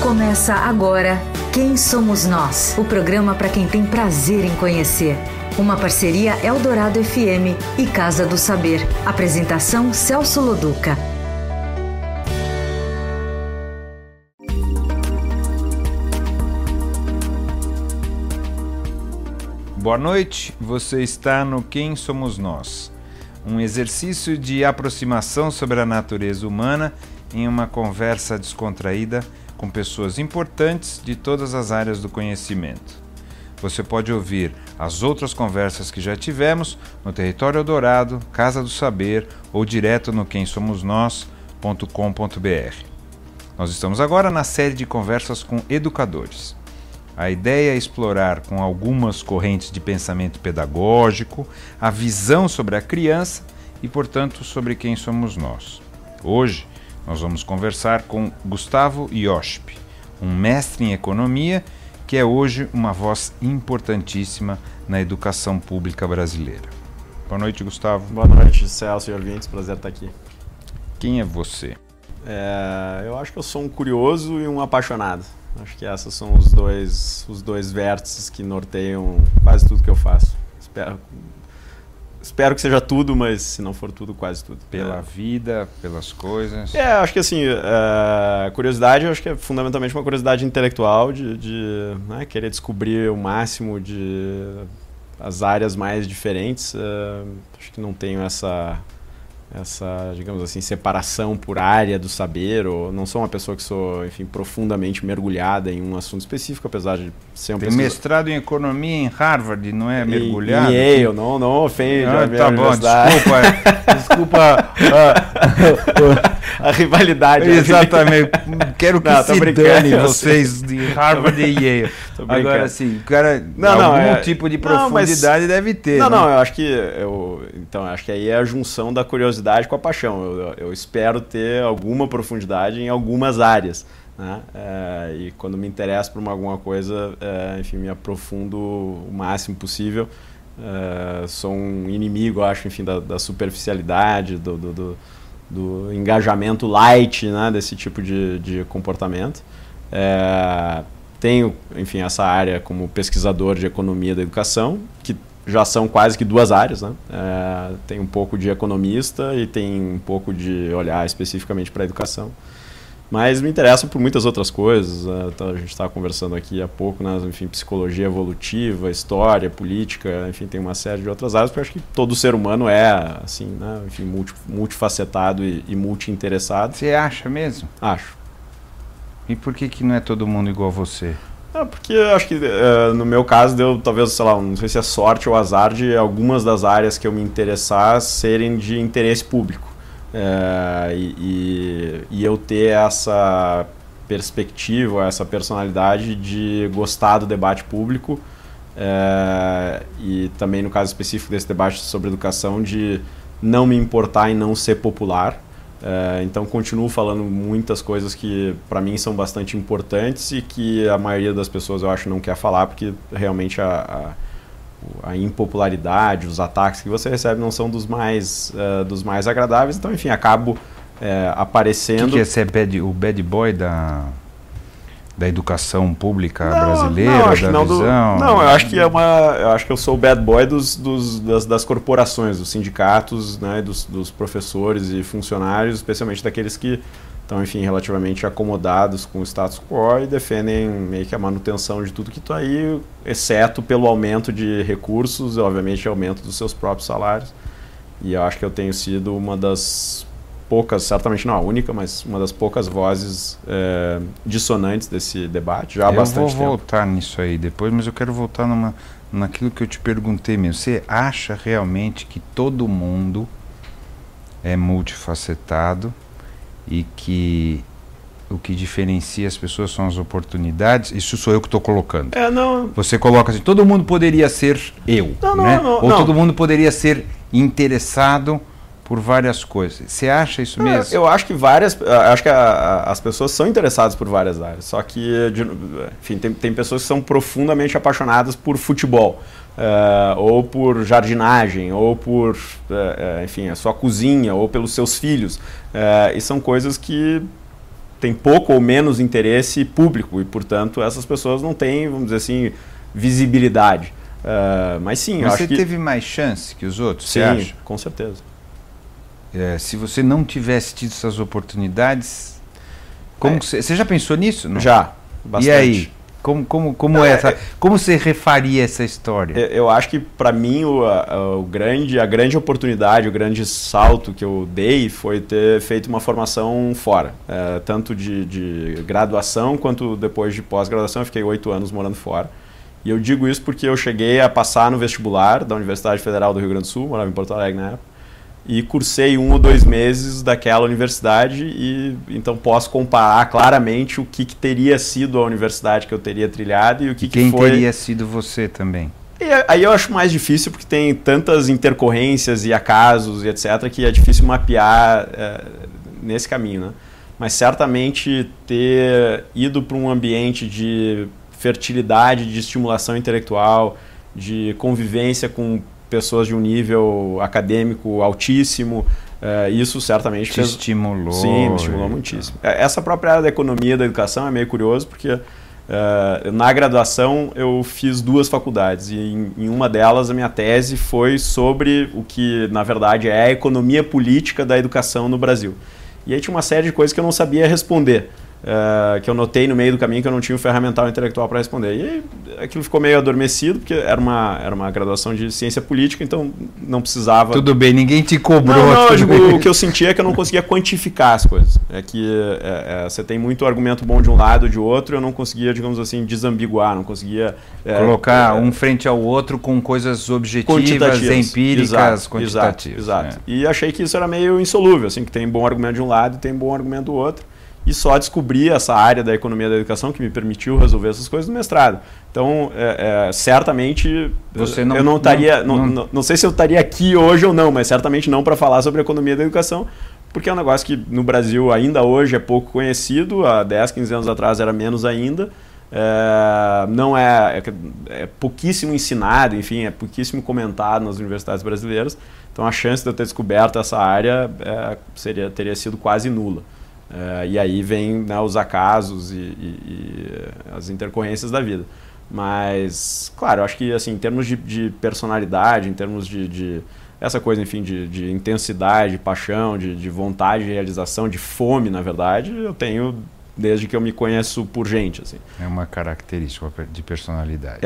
Começa agora Quem Somos Nós, o programa para quem tem prazer em conhecer. Uma parceria Eldorado FM e Casa do Saber. Apresentação Celso Loduca. Boa noite, você está no Quem Somos Nós, um exercício de aproximação sobre a natureza humana em uma conversa descontraída com pessoas importantes de todas as áreas do conhecimento. Você pode ouvir as outras conversas que já tivemos no Território Eldorado, Casa do Saber ou direto no quemsomosnós.com.br. Nós estamos agora na série de conversas com educadores. A ideia é explorar com algumas correntes de pensamento pedagógico a visão sobre a criança e, portanto, sobre quem somos nós. Hoje, nós vamos conversar com Gustavo Iosp, um mestre em economia que é hoje uma voz importantíssima na educação pública brasileira. Boa noite, Gustavo. Boa noite, Celso e ouvintes. Prazer estar aqui. Quem é você? Eu acho que eu sou um curioso e um apaixonado. Acho que esses são os dois vértices que norteiam quase tudo que eu faço. Espero que seja tudo, mas se não for tudo, quase tudo. Pela vida, pelas coisas? Acho que assim, curiosidade, acho que é fundamentalmente uma curiosidade intelectual de querer descobrir o máximo de as áreas mais diferentes. Acho que não tenho essa, digamos assim, separação por área do saber, ou não sou uma pessoa que sou, enfim, profundamente mergulhada em um assunto específico, apesar de ser um Tem mestrado em economia em Harvard, não é mergulhado? Em Yale, não ofende a minha universidade. Desculpa a rivalidade. Exatamente, quero que se dane vocês de Harvard e Yale. Agora sim, o cara, algum tipo de profundidade deve ter. Eu acho que acho que aí é a junção da curiosidade com a paixão. Eu espero ter alguma profundidade em algumas áreas, né? E quando me interesso por alguma coisa, enfim, me aprofundo o máximo possível. Sou um inimigo, acho, enfim, da superficialidade, do engajamento light, né, desse tipo de comportamento. Tenho, enfim, essa área como pesquisador de economia da educação, que já são quase que duas áreas, né? Tem um pouco de economista e tem um pouco de olhar especificamente para a educação. Mas me interessa por muitas outras coisas. Então a gente estava conversando aqui há pouco, né? Enfim, psicologia evolutiva, história, política, enfim, tem uma série de outras áreas, porque eu acho que todo ser humano é, assim, né? Enfim, multifacetado e multi-interessado. Você acha mesmo? Acho. E por que não é todo mundo igual a você? Porque eu acho que no meu caso deu, talvez, sei lá, não sei se é sorte ou azar de algumas das áreas que eu me interessar serem de interesse público. E eu ter essa perspectiva, essa personalidade de gostar do debate público e também no caso específico desse debate sobre educação de não me importar em não ser popular. Então continuo falando muitas coisas que para mim são bastante importantes e que a maioria das pessoas eu acho não quer falar, porque realmente a impopularidade, os ataques que você recebe não são dos mais agradáveis. Então, enfim, acabo aparecendo... O que é ser o bad boy da educação pública brasileira, visão? Eu acho que eu sou o bad boy das corporações, dos sindicatos, né, dos professores e funcionários, especialmente daqueles que estão, enfim, relativamente acomodados com o status quo e defendem meio que a manutenção de tudo que está aí, exceto pelo aumento de recursos, obviamente aumento dos seus próprios salários. E eu acho que eu tenho sido uma das poucas, certamente não a única, mas uma das poucas vozes dissonantes desse debate já há bastante tempo. Eu vou voltar nisso aí depois, mas eu quero voltar naquilo que eu te perguntei mesmo. Você acha realmente que todo mundo é multifacetado e que o que diferencia as pessoas são as oportunidades? Isso sou eu que estou colocando. Você coloca assim, todo mundo poderia ser eu, né? Ou todo mundo poderia ser interessado por várias coisas. Você acha isso mesmo? Eu acho que as pessoas são interessadas por várias áreas, só que, enfim, tem pessoas que são profundamente apaixonadas por futebol, ou por jardinagem, ou por, enfim, a sua cozinha, ou pelos seus filhos, e são coisas que tem pouco ou menos interesse público e, portanto, essas pessoas não têm, vamos dizer assim, visibilidade. Mas sim, eu acho que... Você teve mais chance que os outros, sim, você acha? Com certeza. Se você não tivesse tido essas oportunidades, você já pensou nisso? Não? Já, bastante. E aí? Como você refaria essa história? Eu acho que, para mim, a grande oportunidade, o grande salto que eu dei foi ter feito uma formação fora. Tanto de graduação quanto depois de pós-graduação. Eu fiquei 8 anos morando fora. E eu digo isso porque eu cheguei a passar no vestibular da Universidade Federal do Rio Grande do Sul, morava em Porto Alegre na época, e cursei 1 ou 2 meses daquela universidade e então posso comparar claramente o que teria sido a universidade que eu teria trilhado e o que quem foi... teria sido você também. E aí eu acho mais difícil porque tem tantas intercorrências e acasos e etc. que é difícil mapear nesse caminho, né? Mas certamente ter ido para um ambiente de fertilidade, de estimulação intelectual, de convivência com pessoas de um nível acadêmico altíssimo, isso certamente estimulou. Sim, me estimulou muitíssimo. Essa própria área da economia e da educação é meio curioso, porque na graduação eu fiz 2 faculdades e em uma delas a minha tese foi sobre o que na verdade é a economia política da educação no Brasil. E aí tinha uma série de coisas que eu não sabia responder. Que eu notei no meio do caminho que eu não tinha um ferramental intelectual para responder. E aí, aquilo ficou meio adormecido, porque era uma graduação de ciência política, então não precisava... Tudo bem, ninguém te cobrou. Não, o que eu sentia é que eu não conseguia quantificar as coisas. É que você tem muito argumento bom de um lado ou de outro, eu não conseguia, digamos assim, desambiguar, não conseguia... colocar um frente ao outro com coisas objetivas, empíricas, quantitativas. Exato. E achei que isso era meio insolúvel, assim, que tem bom argumento de um lado e tem bom argumento do outro. E só descobri essa área da economia da educação que me permitiu resolver essas coisas no mestrado. Então, certamente, eu não estaria... Não sei se eu estaria aqui hoje ou não, mas certamente não para falar sobre a economia da educação, porque é um negócio que no Brasil ainda hoje é pouco conhecido, há 10, 15 anos atrás era menos ainda, não é pouquíssimo ensinado, enfim, é pouquíssimo comentado nas universidades brasileiras. Então, a chance de eu ter descoberto essa área teria sido quase nula. E aí vem, né, os acasos e as intercorrências da vida. Mas, claro, eu acho que assim, em termos de personalidade, em termos de essa coisa, enfim, de intensidade, de paixão, de vontade de realização, de fome, na verdade, eu tenho desde que eu me conheço por gente. Assim. É uma característica de personalidade.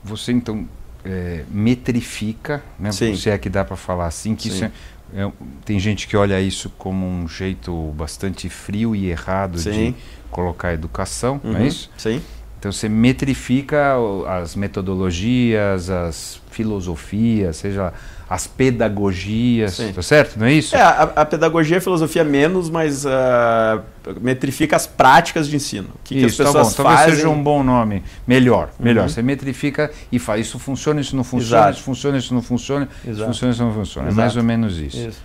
Você, então, metrifica, né? Se é que dá para falar assim, que isso tem gente que olha isso como um jeito bastante frio e errado de colocar a educação, não é isso? Sim. Então você metrifica as metodologias, as filosofias, seja as pedagogias, tá certo? Não é isso? A pedagogia e a filosofia menos, mas metrifica as práticas de ensino. O que as pessoas fazem. Talvez seja um bom nome. Melhor. Você metrifica e fala, isso funciona, isso não funciona, isso funciona, isso não funciona, isso funciona, isso não funciona. É mais ou menos isso.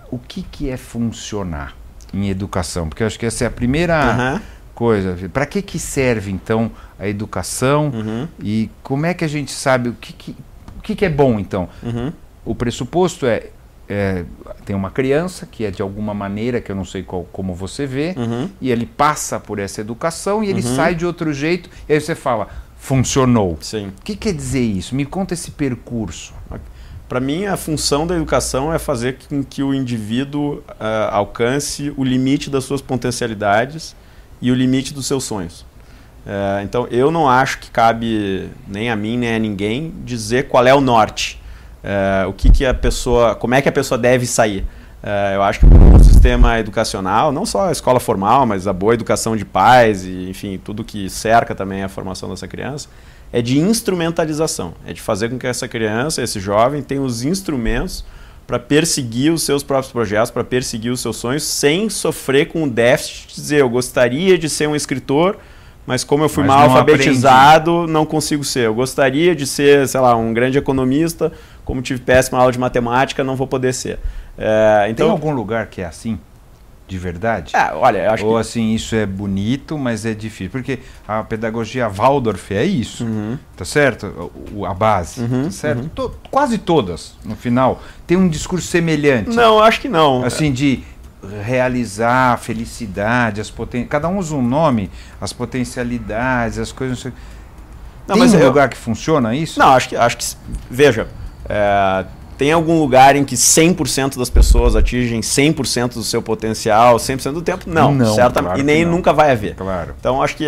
O que é funcionar em educação? Porque eu acho que essa é a primeira... coisa. Para que serve, então, a educação e como é que a gente sabe o que é bom, então? O pressuposto tem uma criança que é de alguma maneira, que eu não sei como você vê, e ele passa por essa educação e ele sai de outro jeito, e aí você fala, funcionou. Sim. O que quer dizer isso? Me conta esse percurso. Para mim, a função da educação é fazer com que o indivíduo alcance o limite das suas potencialidades e o limite dos seus sonhos. Então, eu não acho que cabe nem a mim, nem a ninguém dizer qual é o norte. Como é que a pessoa deve sair. Eu acho que o sistema educacional, não só a escola formal, mas a boa educação de pais e, enfim, tudo que cerca também a formação dessa criança, é de instrumentalização. É de fazer com que essa criança, esse jovem, tenha os instrumentos para perseguir os seus próprios projetos, para perseguir os seus sonhos, sem sofrer com o déficit de dizer, eu gostaria de ser um escritor, mas como eu fui mal alfabetizado, não consigo ser. Eu gostaria de ser, sei lá, um grande economista, como tive péssima aula de matemática, não vou poder ser. Tem algum lugar que é assim? de verdade? Olha, eu acho Ou assim, isso é bonito, mas é difícil. Porque a pedagogia Waldorf é isso, tá certo? A base, tá certo? Quase todas, no final, tem um discurso semelhante. Não, acho que não. Assim, de realizar a felicidade, cada um usa um nome, as potencialidades, as coisas... Não, tem um lugar que funciona isso? Não, acho que veja, tem algum lugar em que 100% das pessoas atingem 100% do seu potencial, 100% do tempo? Não, certamente, claro, e nem nunca vai haver. Claro. Então, acho que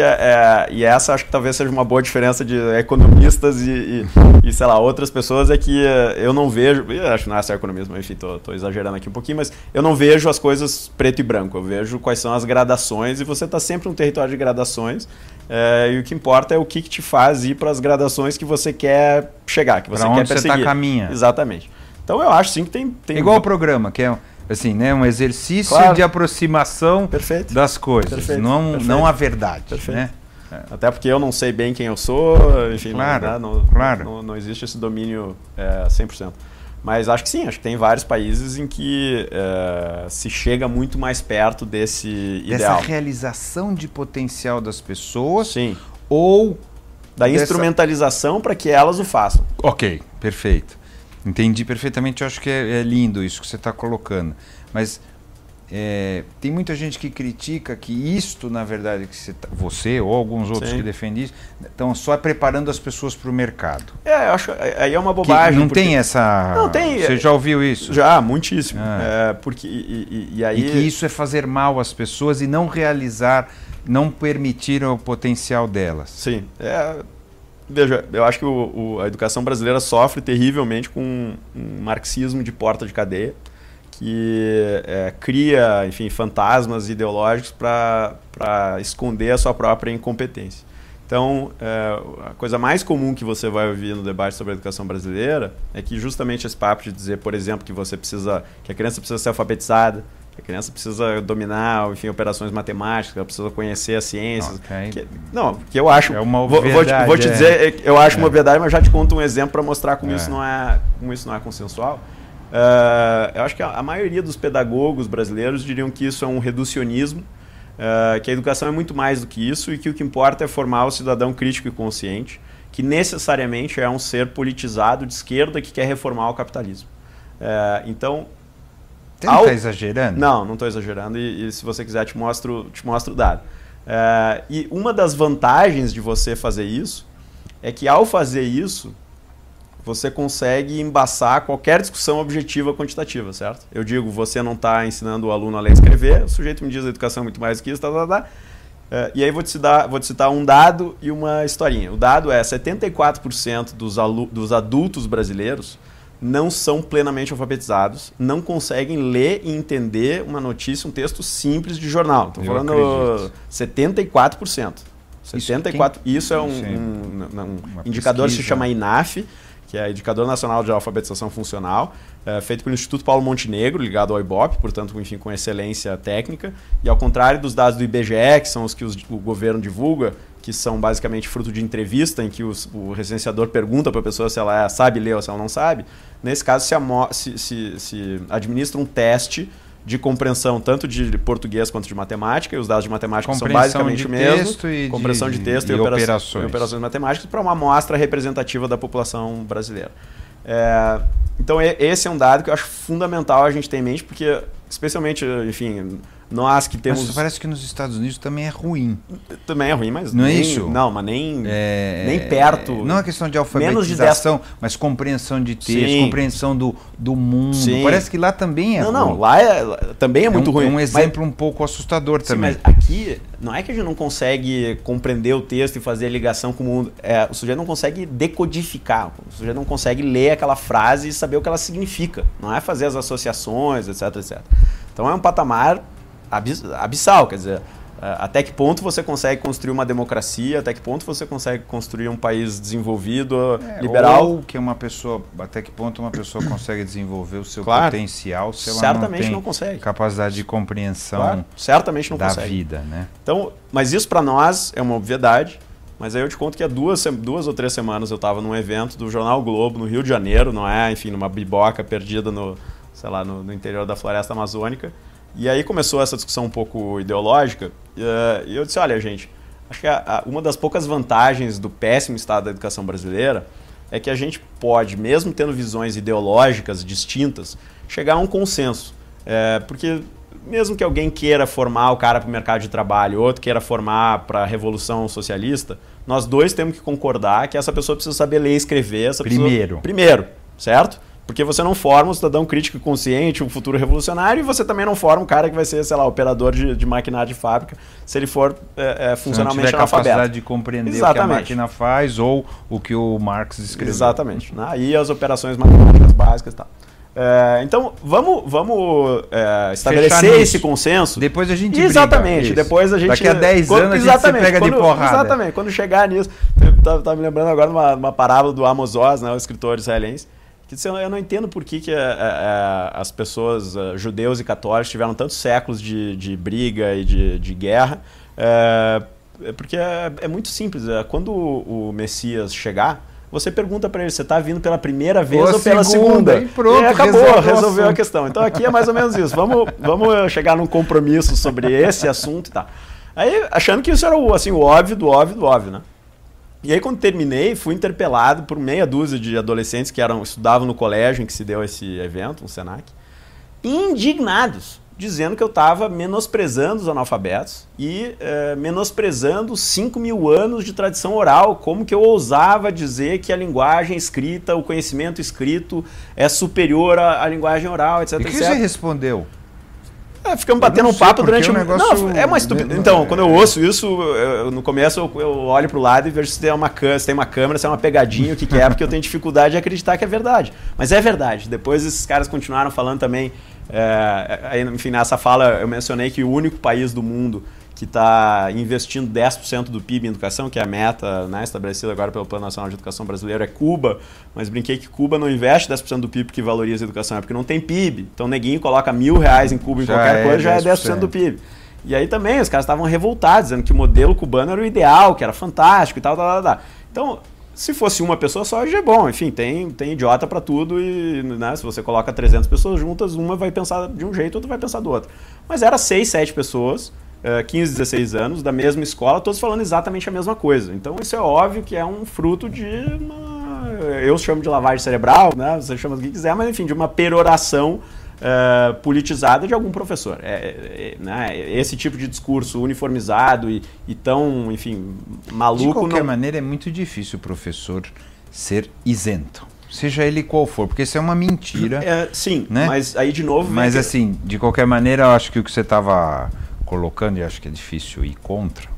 e essa acho que talvez seja uma boa diferença de economistas e sei lá, outras pessoas, é que eu não vejo, eu acho que não é só economismo, enfim, tô exagerando aqui um pouquinho, mas eu não vejo as coisas preto e branco, eu vejo quais são as gradações, e você está sempre num território de gradações, e o que importa é o que te faz ir para as gradações que você quer chegar, que você quer perseguir. Você caminha. Exatamente. Então eu acho sim que tem... Igual o programa, que é assim, né, um exercício de aproximação das coisas, não a verdade. Perfeito. Né? Até porque eu não sei bem quem eu sou, enfim, não existe esse domínio 100%. Mas acho que sim, acho que tem vários países em que se chega muito mais perto desse ideal. Dessa realização de potencial das pessoas, sim, ou da instrumentalização para que elas o façam. Ok, perfeito. Entendi perfeitamente, eu acho que é lindo isso que você está colocando. Mas tem muita gente que critica que isto, na verdade, que você ou alguns outros que defendem isso, estão só preparando as pessoas para o mercado. Eu acho aí é uma bobagem. Não tem essa... Não tem. Você já ouviu isso? Já, muitíssimo. Porque, aí... E que isso é fazer mal às pessoas e não realizar, não permitir o potencial delas. Sim, veja, eu acho que a educação brasileira sofre terrivelmente com um marxismo de porta de cadeia, que cria, enfim, fantasmas ideológicos para esconder a sua própria incompetência. Então, a coisa mais comum que você vai ouvir no debate sobre a educação brasileira é que justamente esse papo de dizer, por exemplo, que a criança precisa ser alfabetizada, que a criança precisa dominar, enfim, operações matemáticas, ela precisa conhecer as ciências. Que eu acho... É uma obviedade. Vou te dizer, eu acho uma obviedade, mas já te conto um exemplo para mostrar como isso não é consensual. Eu acho que a maioria dos pedagogos brasileiros diriam que isso é um reducionismo, que a educação é muito mais do que isso e que o que importa é formar o cidadão crítico e consciente, que necessariamente é um ser politizado de esquerda que quer reformar o capitalismo. Então... Você não está exagerando? Não estou exagerando e se você quiser te mostro o dado. E uma das vantagens de você fazer isso é que ao fazer isso, você consegue embaçar qualquer discussão objetiva quantitativa, certo? Eu digo, você não está ensinando o aluno a ler e escrever, o sujeito me diz a educação é muito mais do que isso, e aí vou te citar um dado e uma historinha. O dado é 74% dos adultos brasileiros não são plenamente alfabetizados, não conseguem ler e entender uma notícia, um texto simples de jornal. Estou falando 74%. 74%. Isso é um indicador que se chama INAF, que é Indicador Nacional de Alfabetização Funcional, feito pelo Instituto Paulo Montenegro, ligado ao IBOP, portanto, enfim, com excelência técnica. E ao contrário dos dados do IBGE, que são os que o governo divulga, que são basicamente fruto de entrevista, em que o recenseador pergunta para a pessoa se ela sabe ler ou se ela não sabe. Nesse caso, se administra um teste de compreensão tanto de português quanto de matemática, e os dados de matemática são basicamente o mesmo. Compreensão de texto e operações matemáticas para uma amostra representativa da população brasileira. Então, esse é um dado que eu acho fundamental a gente ter em mente, porque, especialmente, enfim... Nós que temos... Mas parece que nos Estados Unidos também é ruim. Também é ruim, mas não é isso? Não, mas nem perto. Não é questão de alfabetização, mas compreensão de texto, compreensão do mundo. Sim. Parece que lá também é ruim. Não, lá também é muito ruim. É um exemplo um pouco assustador também. Mas aqui, não é que a gente não consegue compreender o texto e fazer a ligação com o mundo. O sujeito não consegue decodificar. O sujeito não consegue ler aquela frase e saber o que ela significa. Não é fazer as associações, etc, etc. Então é um patamar abissal, quer dizer, até que ponto você consegue construir uma democracia, até que ponto você consegue construir um país desenvolvido, liberal. Ou que até que ponto uma pessoa consegue desenvolver o seu potencial se ela certamente não consegue. Capacidade de compreensão certamente não da consegue. Vida, né? Então, mas isso para nós é uma obviedade, mas aí eu te conto que há 2 ou 3 semanas eu estava num evento do Jornal Globo, no Rio de Janeiro, não é, enfim, numa biboca perdida no sei lá, no interior da floresta amazônica. E aí começou essa discussão um pouco ideológica, e eu disse, olha, gente, acho que uma das poucas vantagens do péssimo estado da educação brasileira é que a gente pode, mesmo tendo visões ideológicas distintas, chegar a um consenso. Porque mesmo que alguém queira formar o cara para o mercado de trabalho, outro queira formar para a Revolução Socialista, nós dois temos que concordar que essa pessoa precisa saber ler e escrever. Primeiro, certo? Porque você não forma um cidadão crítico e consciente, um futuro revolucionário, e você também não forma um cara que vai ser, sei lá, operador de maquinário de fábrica, se ele for funcionalmente analfabeto. Se não tiver capacidade de compreender o que a máquina faz ou o que o Marx escreveu. Exatamente. Aí as operações matemáticas básicas e tal. Então, vamos estabelecer esse consenso. Depois a gente Exatamente. Depois a gente... Daqui a 10 anos a gente se pega de porrada. Exatamente. Quando chegar nisso... Tá me lembrando agora de uma parábola do Amos Oz, né, o escritor israelense, que disse, eu não entendo por que as pessoas, judeus e católicos, tiveram tantos séculos de briga e de guerra. Porque é muito simples. Quando o Messias chegar, você pergunta para ele, você está vindo pela primeira vez ou pela segunda? E pronto, e acabou, resolveu a questão. Então aqui é mais ou menos isso. Vamos chegar num compromisso sobre esse assunto e tal. Aí, achando que isso era o óbvio do óbvio do óbvio, né? E aí, quando terminei, fui interpelado por meia dúzia de adolescentes que estudavam no colégio em que se deu esse evento, um Senac, indignados, dizendo que eu estava menosprezando os analfabetos e menosprezando os 5.000 anos de tradição oral. Como que eu ousava dizer que a linguagem escrita, o conhecimento escrito é superior à linguagem oral, etc. E o que você respondeu? Ficamos batendo um papo durante negócio... Não, é uma estupidez. Então, quando eu ouço isso, no começo eu olho pro lado e vejo se tem uma câmera, se é uma pegadinha, o que é, porque eu tenho dificuldade de acreditar que é verdade. Mas é verdade. Depois esses caras continuaram falando também, enfim, nessa fala eu mencionei que o único país do mundo que está investindo 10% do PIB em educação, que é a meta, né, estabelecida agora pelo Plano Nacional de Educação Brasileiro, é Cuba, mas brinquei que Cuba não investe 10% do PIB porque valoriza a educação, é porque não tem PIB. Então neguinho coloca R$1.000 em Cuba em qualquer coisa, já é 10% do PIB. E aí também os caras estavam revoltados, dizendo que o modelo cubano era o ideal, que era fantástico e tal. Então, se fosse uma pessoa só, já é bom. Enfim, tem idiota para tudo e, né, se você coloca 300 pessoas juntas, uma vai pensar de um jeito, outra vai pensar do outro. Mas era 6, 7 pessoas, 15, 16 anos, da mesma escola, todos falando exatamente a mesma coisa. Então isso é óbvio que é um fruto de eu chamo de lavagem cerebral, né? Você chama do que quiser, mas enfim, de uma peroração politizada de algum professor. Né? Esse tipo de discurso uniformizado e tão, enfim, maluco... De qualquer maneira, é muito difícil o professor ser isento. Seja ele qual for, porque isso é uma mentira. Sim, né? Mas aí de novo... Mas assim, de qualquer maneira, eu acho que o que você estava colocando, e acho que é difícil ir contra,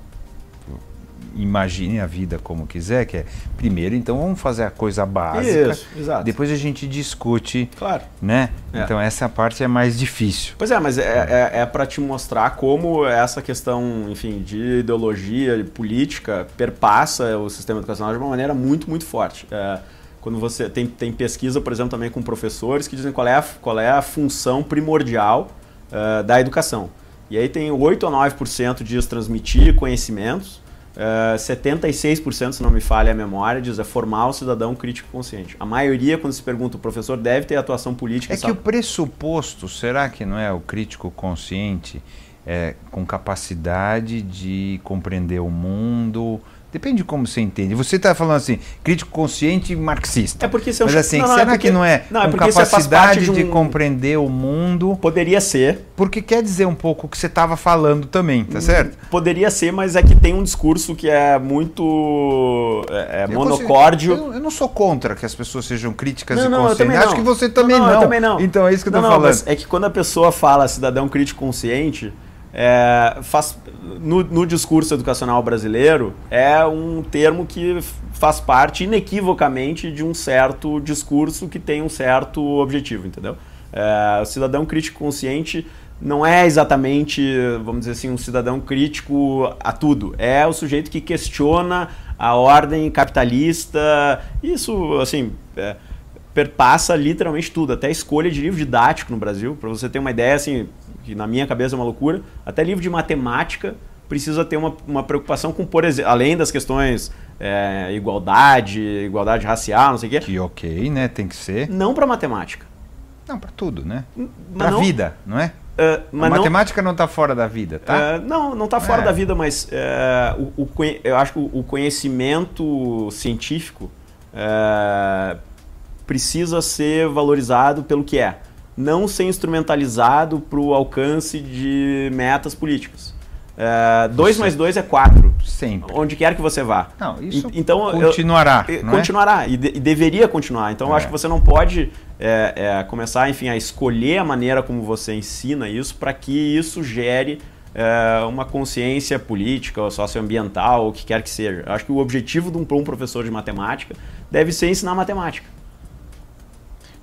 imagine a vida como quiser, que é, primeiro, então vamos fazer a coisa básica, isso, exato. Depois a gente discute, claro, né? Então essa parte é mais difícil. Pois é, mas é para te mostrar como essa questão, enfim, de ideologia, de política, perpassa o sistema educacional de uma maneira muito, muito forte. Quando você tem pesquisa, por exemplo, também com professores que dizem qual é a função primordial da educação. E aí tem 8 a 9% diz transmitir conhecimentos, 76%, se não me falha a memória, diz formar o cidadão crítico consciente. A maioria, quando se pergunta, o professor deve ter atuação política... É que o pressuposto, será que não é o crítico consciente com capacidade de compreender o mundo... Depende de como você entende. Você está falando assim, crítico consciente marxista. É porque mas assim, será que não é com capacidade de compreender o mundo? Poderia ser. Porque quer dizer um pouco o que você estava falando também, tá certo? Poderia ser, mas é que tem um discurso que é muito monocórdio. Eu não sou contra que as pessoas sejam críticas e conscientes. Eu também não. Acho que você também não. Eu também não. Então é isso que eu estou falando. Mas é que quando a pessoa fala cidadão crítico consciente... no discurso educacional brasileiro é um termo que faz parte inequivocamente de um certo discurso que tem um certo objetivo, entendeu? O cidadão crítico consciente não é exatamente, vamos dizer assim, um cidadão crítico a tudo. É o sujeito que questiona a ordem capitalista. Isso, assim... perpassa literalmente tudo, até a escolha de livro didático no Brasil. Para você ter uma ideia, assim, que na minha cabeça é uma loucura, até livro de matemática precisa ter uma preocupação com, por exemplo, além das questões igualdade racial, não sei o quê. Que ok, né? Tem que ser. Não para matemática. Não, para tudo, né? Para a vida, não é? A matemática não está fora da vida, tá? Não está fora da vida, mas eu acho que o conhecimento científico precisa ser valorizado pelo que é, não ser instrumentalizado para o alcance de metas políticas. 2 mais 2 é 4. Sempre. Onde quer que você vá. Não, isso então, continuará. Continuará e deveria continuar. Então, eu acho que você não pode começar, enfim, a escolher a maneira como você ensina isso para que isso gere uma consciência política ou socioambiental, o que quer que seja. Eu acho que o objetivo de um professor de matemática deve ser ensinar matemática.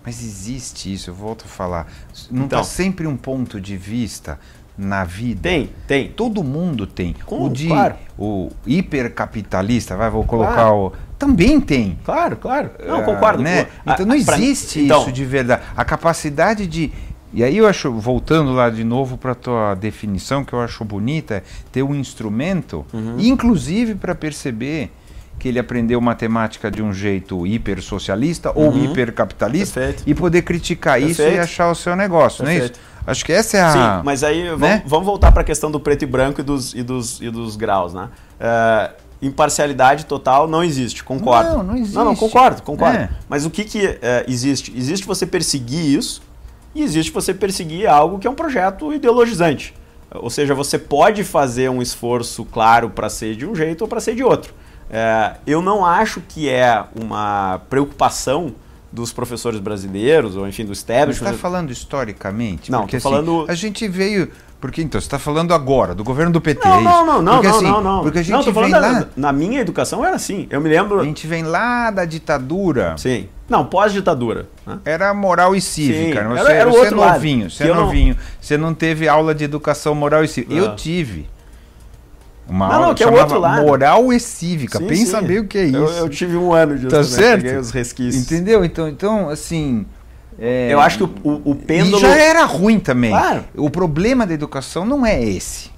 Mas existe isso, eu volto a falar. Não está sempre um ponto de vista na vida? Tem. Todo mundo tem. Claro. O hipercapitalista, vou colocar também tem. Claro. Não, concordo. Né? Então não existe isso de verdade. A capacidade de... E aí eu acho, voltando lá de novo para a tua definição, que eu acho bonita, ter um instrumento, inclusive para perceber que ele aprendeu matemática de um jeito hipersocialista ou hipercapitalista. Perfeito. E poder criticar isso e achar o seu negócio, não é isso? Acho que essa é a... Sim, mas aí vamos voltar para a questão do preto e branco e dos graus, né? Imparcialidade total não existe, concordo. Não existe. Não, concordo. Mas o que existe? Existe você perseguir isso e existe você perseguir algo que é um projeto ideologizante. Ou seja, você pode fazer um esforço claro para ser de um jeito ou para ser de outro. Eu não acho que é uma preocupação dos professores brasileiros, ou enfim, do establishment. Você está falando historicamente? Não, porque estou falando... a gente veio... Porque então, você está falando agora, do governo do PT, não. Porque a gente vem lá... Na minha educação era assim, eu me lembro... A gente vem lá da ditadura. Sim. Não, pós-ditadura. Né? Era moral e cívica. Sim, você era é novinho, você não teve aula de educação moral e cívica. Eu tive. Uma aula que é o outro lado. Moral e cívica. Pensa bem o que é isso. Eu tive um ano disso. Tá certo? Peguei os resquícios. Entendeu? Então assim... Eu acho que o pêndulo... E já era ruim também. Claro. O problema da educação não é esse.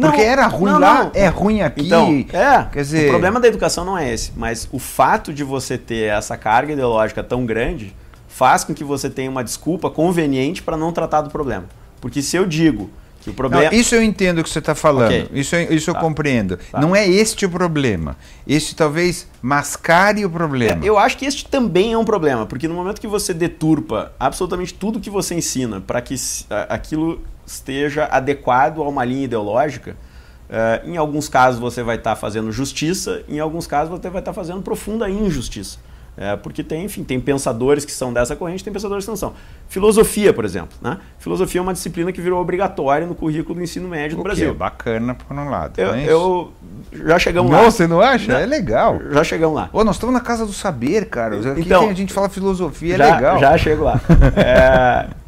Porque era ruim lá, é ruim aqui. Então, quer dizer... O problema da educação não é esse. Mas o fato de você ter essa carga ideológica tão grande faz com que você tenha uma desculpa conveniente para não tratar do problema. Porque se eu digo... O problema... Não, isso eu entendo o que você está falando, okay. Isso eu compreendo. Não é este o problema. Este talvez mascare o problema. Eu acho que este também é um problema, porque no momento que você deturpa absolutamente tudo que você ensina para que aquilo esteja adequado a uma linha ideológica, em alguns casos você vai estar fazendo justiça, em alguns casos você vai estar fazendo profunda injustiça. Porque tem pensadores que são dessa corrente, tem pensadores que não são. Filosofia, por exemplo. Né? Filosofia é uma disciplina que virou obrigatória no currículo do ensino médio no Brasil. Bacana por um lado. Já chegamos lá. Não, você não acha? É legal. Já chegamos lá. Nós estamos na Casa do Saber, cara. Então, a gente fala filosofia, é legal. Já chego lá.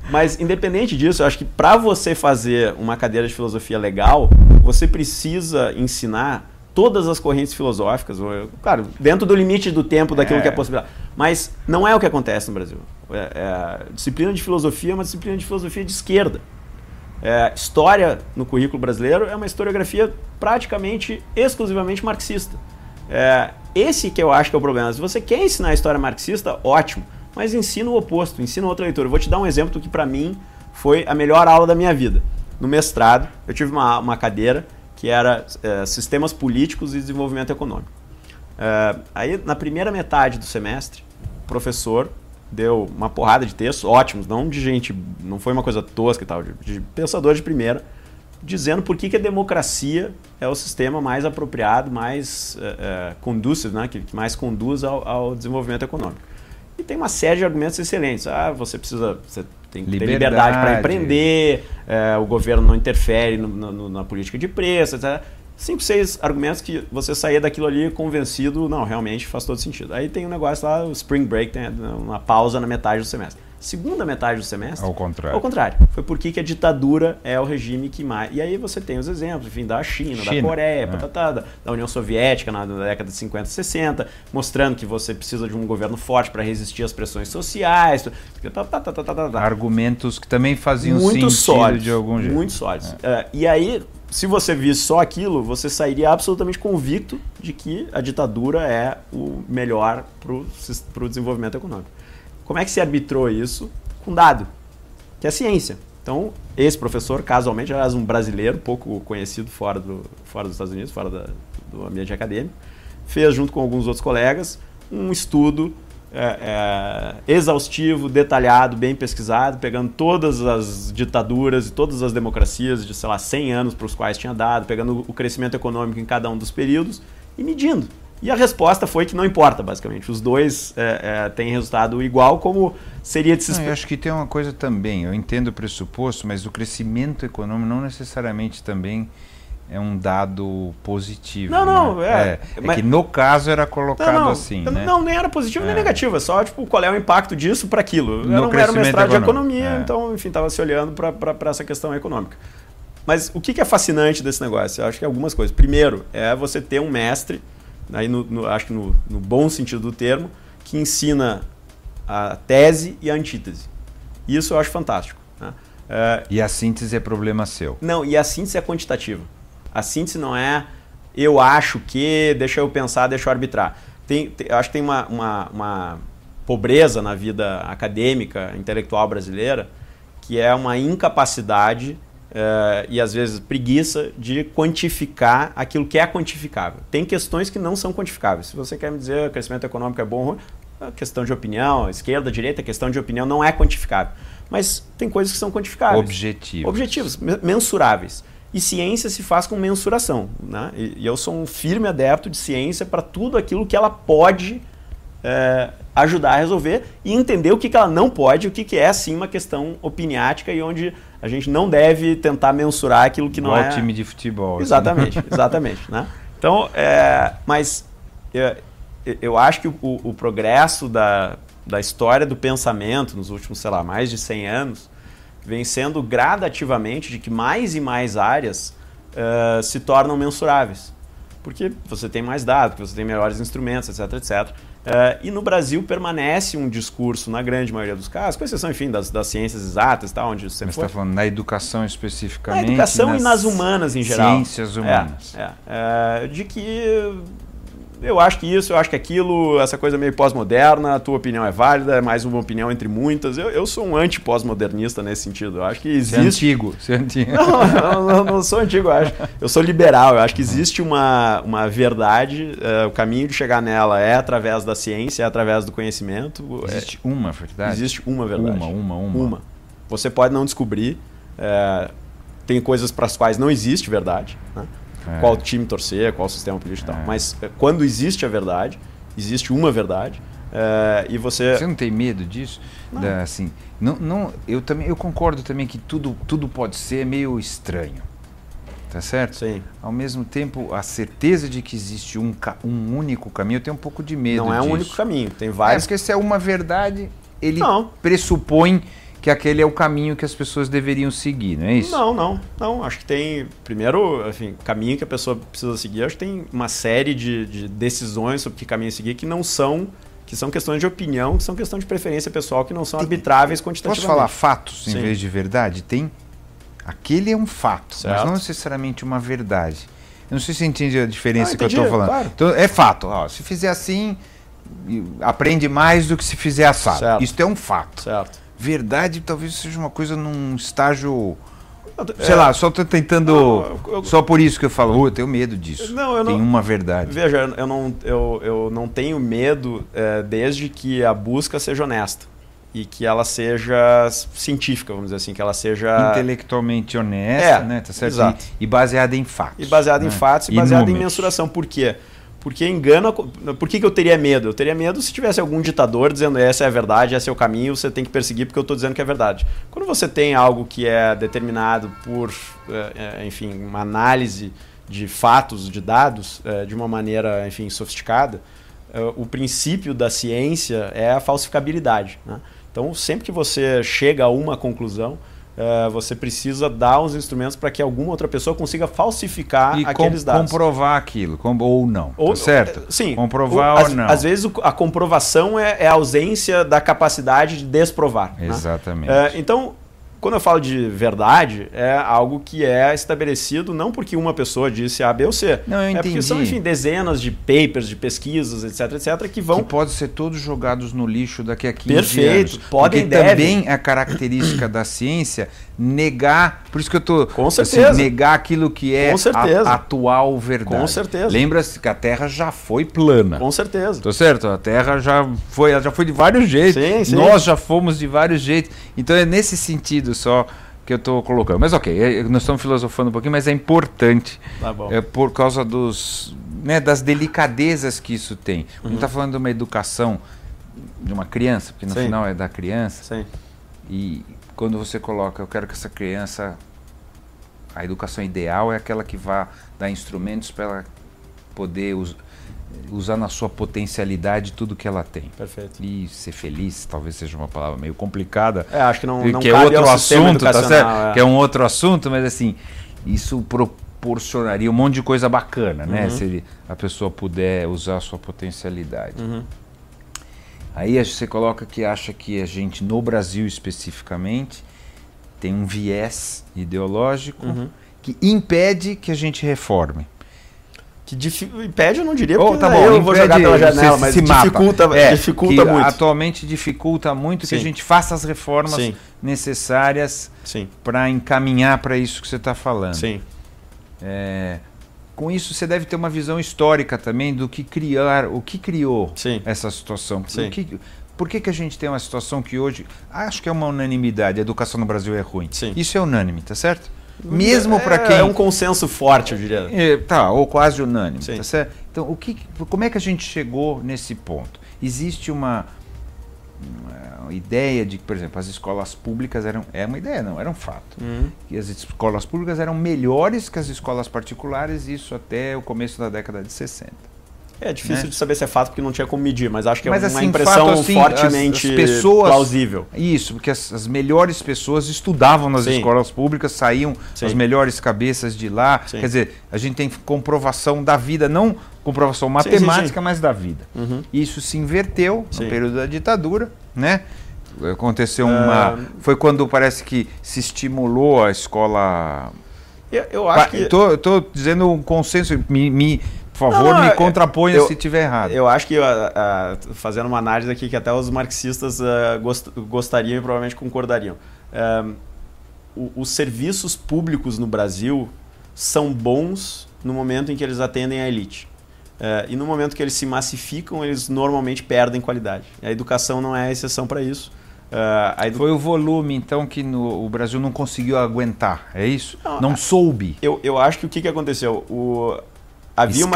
Mas, independente disso, eu acho que para você fazer uma cadeira de filosofia legal, você precisa ensinar todas as correntes filosóficas, claro, dentro do limite do tempo daquilo que é possível. Mas não é o que acontece no Brasil. Disciplina de filosofia é uma disciplina de filosofia de esquerda. História no currículo brasileiro é uma historiografia praticamente exclusivamente marxista. Esse que eu acho que é o problema. Se você quer ensinar a história marxista, ótimo, mas ensina o oposto, ensina outra leitura. Eu vou te dar um exemplo que para mim foi a melhor aula da minha vida. No mestrado, eu tive uma cadeira que era Sistemas Políticos e Desenvolvimento Econômico. Aí, na primeira metade do semestre, o professor deu uma porrada de textos ótimos, não foi uma coisa tosca e tal, de pensador de primeira, dizendo por que a democracia é o sistema mais apropriado, mais conducive, né, que mais conduz ao desenvolvimento econômico. E tem uma série de argumentos excelentes. Você tem que ter liberdade para empreender, o governo não interfere na política de preço, etc. 5, 6 argumentos que você saía daquilo ali convencido, não, realmente faz todo sentido. Aí tem um negócio lá, o Spring Break, tem uma pausa na metade do semestre. Segunda metade do semestre, ao contrário. Foi porque a ditadura é o regime que mais... E aí você tem os exemplos, enfim, da China, da Coreia, da União Soviética na década de 50 e 60, mostrando que você precisa de um governo forte para resistir às pressões sociais. Argumentos que também faziam muito sentido sólidos, de algum jeito. Muito sólidos. E aí, se você visse só aquilo, você sairia absolutamente convicto de que a ditadura é o melhor para o desenvolvimento econômico. Como é que se arbitrou isso com dado, que é ciência. Então, esse professor, casualmente, aliás, um brasileiro pouco conhecido fora dos Estados Unidos, fora do ambiente acadêmico, fez, junto com alguns outros colegas, um estudo exaustivo, detalhado, bem pesquisado, pegando todas as ditaduras e todas as democracias de, sei lá, 100 anos para os quais tinha dado, pegando o crescimento econômico em cada um dos períodos e medindo. E a resposta foi que não importa, basicamente. Os dois têm resultado igual, como seria de se esperar. Eu acho que tem uma coisa também, eu entendo o pressuposto, mas o crescimento econômico não necessariamente também é um dado positivo. Não, né? Mas que no caso era colocado assim, né? Não, nem era positivo nem negativo, é só tipo, qual é o impacto disso para aquilo. Era um mestrado de economia, então, enfim, estava se olhando para essa questão econômica. Mas o que é fascinante desse negócio? Eu acho que é algumas coisas. Primeiro, é você ter um mestre, aí acho que no bom sentido do termo, que ensina a tese e a antítese. Isso eu acho fantástico. Né? E a síntese é problema seu. Não, e a síntese é quantitativa. A síntese não é eu acho que, deixa eu pensar, deixa eu arbitrar. Acho que tem uma pobreza na vida acadêmica, intelectual brasileira, que é uma incapacidade e às vezes preguiça de quantificar aquilo que é quantificável. Tem questões que não são quantificáveis. Se você quer me dizer que o crescimento econômico é bom ou ruim, é questão de opinião, esquerda, direita, questão de opinião não é quantificável. Mas tem coisas que são quantificáveis. Objetivos, mensuráveis. E ciência se faz com mensuração. Né? E eu sou um firme adepto de ciência para tudo aquilo que ela pode ajudar a resolver e entender o que ela não pode, o que é, sim, uma questão opiniática e onde a gente não deve tentar mensurar aquilo que não é... time de futebol. Exatamente, assim. exatamente. Né? Então, mas eu acho que o progresso da história do pensamento nos últimos, sei lá, mais de 100 anos vem sendo gradativamente de que mais e mais áreas se tornam mensuráveis. Porque você tem mais dados, porque você tem melhores instrumentos, etc, etc. E no Brasil permanece um discurso, na grande maioria dos casos, com exceção, enfim, das ciências exatas, tá, onde você está falando na educação especificamente? Na educação e nas humanas em geral. Ciências humanas. De que eu acho que isso, eu acho que aquilo, essa coisa meio pós-moderna, a tua opinião é válida, é mais uma opinião entre muitas. Eu sou um anti-pós-modernista nesse sentido. Eu acho que existe... Você é antigo. Não sou antigo, eu sou liberal. Eu acho que existe uma verdade, o caminho de chegar nela é através da ciência, é através do conhecimento. Existe uma verdade? Existe uma verdade. Uma. Você pode não descobrir, tem coisas para as quais não existe verdade, né? Qual time torcer, qual sistema político e tal. Mas quando existe a verdade, existe uma verdade, e você... Você não tem medo disso? Assim, eu concordo também que tudo pode ser meio estranho. Tá certo? Sim. Ao mesmo tempo, a certeza de que existe um único caminho, eu tenho um pouco de medo disso. Não é um único caminho, tem vários... Porque se é uma verdade, ele pressupõe que aquele é o caminho que as pessoas deveriam seguir, não é isso? Não. Acho que tem, primeiro, enfim, o caminho que a pessoa precisa seguir. Acho que tem uma série de decisões sobre que caminho seguir que são questões de opinião, que são questão de preferência pessoal, que não são arbitráveis quantitativamente. Posso falar fatos em Sim. vez de verdade? Aquele é um fato, certo. Mas não necessariamente uma verdade. Eu não sei se você entende a diferença que eu estou falando. Claro. Então, é fato. Se fizer assim, aprende mais do que se fizer assado. Certo. Isso é um fato. Certo. Verdade talvez seja uma coisa num estágio, sei lá, só estou tentando, só por isso que eu falo, eu tenho medo disso. Tem uma verdade. Veja, eu não tenho medo desde que a busca seja honesta e que ela seja científica, vamos dizer assim, que ela seja... intelectualmente honesta, né? Tá certo? Exato. E baseada em fatos. E baseada em fatos e baseada em mensuração. Por quê? Porque engana... Por que eu teria medo? Eu teria medo se tivesse algum ditador dizendo essa é a verdade, esse é o caminho, você tem que perseguir porque eu estou dizendo que é verdade. Quando você tem algo que é determinado por, enfim, uma análise de fatos, de dados, de uma maneira, enfim, sofisticada, o princípio da ciência é a falsificabilidade, né? Então, sempre que você chega a uma conclusão, você precisa dar os instrumentos para que alguma outra pessoa consiga falsificar aqueles dados. Comprovar aquilo, ou não, tá certo? Sim. Comprovar ou não. Às vezes a comprovação é a ausência da capacidade de desprovar. Exatamente. Né? Então, quando eu falo de verdade, é algo que é estabelecido não porque uma pessoa disse A, B ou C. Não, eu entendi. Porque são, enfim, dezenas de papers, de pesquisas, etc, que vão... Que podem ser todos jogados no lixo daqui a 15 Perfeito, anos. podem, porque devem. também a característica da ciência negar, por isso que eu estou... Com certeza. Assim, negar aquilo que é a atual verdade. Com certeza. Lembra-se que a Terra já foi plana. Com certeza. Tô certo? A Terra já foi de vários jeitos. Sim. Nós já fomos de vários jeitos. Então é nesse sentido só que eu estou colocando. Mas ok, nós estamos filosofando um pouquinho, mas é importante. Tá bom. É por causa das delicadezas que isso tem. A gente está falando de uma educação de uma criança, porque no final é da criança. Sim. E quando você coloca, eu quero que essa criança, a educação ideal é aquela que vai dar instrumentos para ela poder usar na sua potencialidade tudo que ela tem. Perfeito. E ser feliz, talvez seja uma palavra meio complicada. Acho que não que cabe é outro ao sistema assunto, tá certo? é. Que é um outro assunto, mas assim, isso proporcionaria um monte de coisa bacana, né? Se a pessoa puder usar a sua potencialidade. Aí você coloca que acha que a gente, no Brasil especificamente, tem um viés ideológico que impede que a gente reforme. Que impede, eu não diria, porque tá bom, eu vou jogar pela janela, mas dificulta muito. Atualmente dificulta muito que a gente faça as reformas necessárias para encaminhar para isso que você está falando. Sim. Com isso, você deve ter uma visão histórica também do que criou essa situação. Por que a gente tem uma situação que hoje, acho que é uma unanimidade, a educação no Brasil é ruim. Isso é unânime, tá certo? Mesmo para quem... É um consenso forte, eu diria. Ou quase unânime, tá certo? Então, como é que a gente chegou nesse ponto? Existe uma ideia de que, por exemplo, as escolas públicas era um fato. Que as escolas públicas eram melhores que as escolas particulares, isso até o começo da década de 60. É difícil de saber se é fato porque não tinha como medir, mas acho que é uma assim, impressão fato, fortemente as pessoas, plausível. Isso, porque as melhores pessoas estudavam nas escolas públicas, saíam as melhores cabeças de lá. Quer dizer, a gente tem comprovação da vida, não comprovação matemática, mas da vida. Isso se inverteu no período da ditadura, né? Aconteceu foi quando parece que se estimulou a escola... Eu acho que... Estou dizendo um consenso, por favor, me contraponha se estiver errado. Eu acho que, fazendo uma análise aqui que até os marxistas gostariam e provavelmente concordariam. Os serviços públicos no Brasil são bons no momento em que eles atendem a elite. E no momento que eles se massificam, eles normalmente perdem qualidade. A educação não é a exceção para isso. Foi o volume, então, que o Brasil não conseguiu aguentar, é isso? Não soube. Eu acho que o que aconteceu? Conseguiu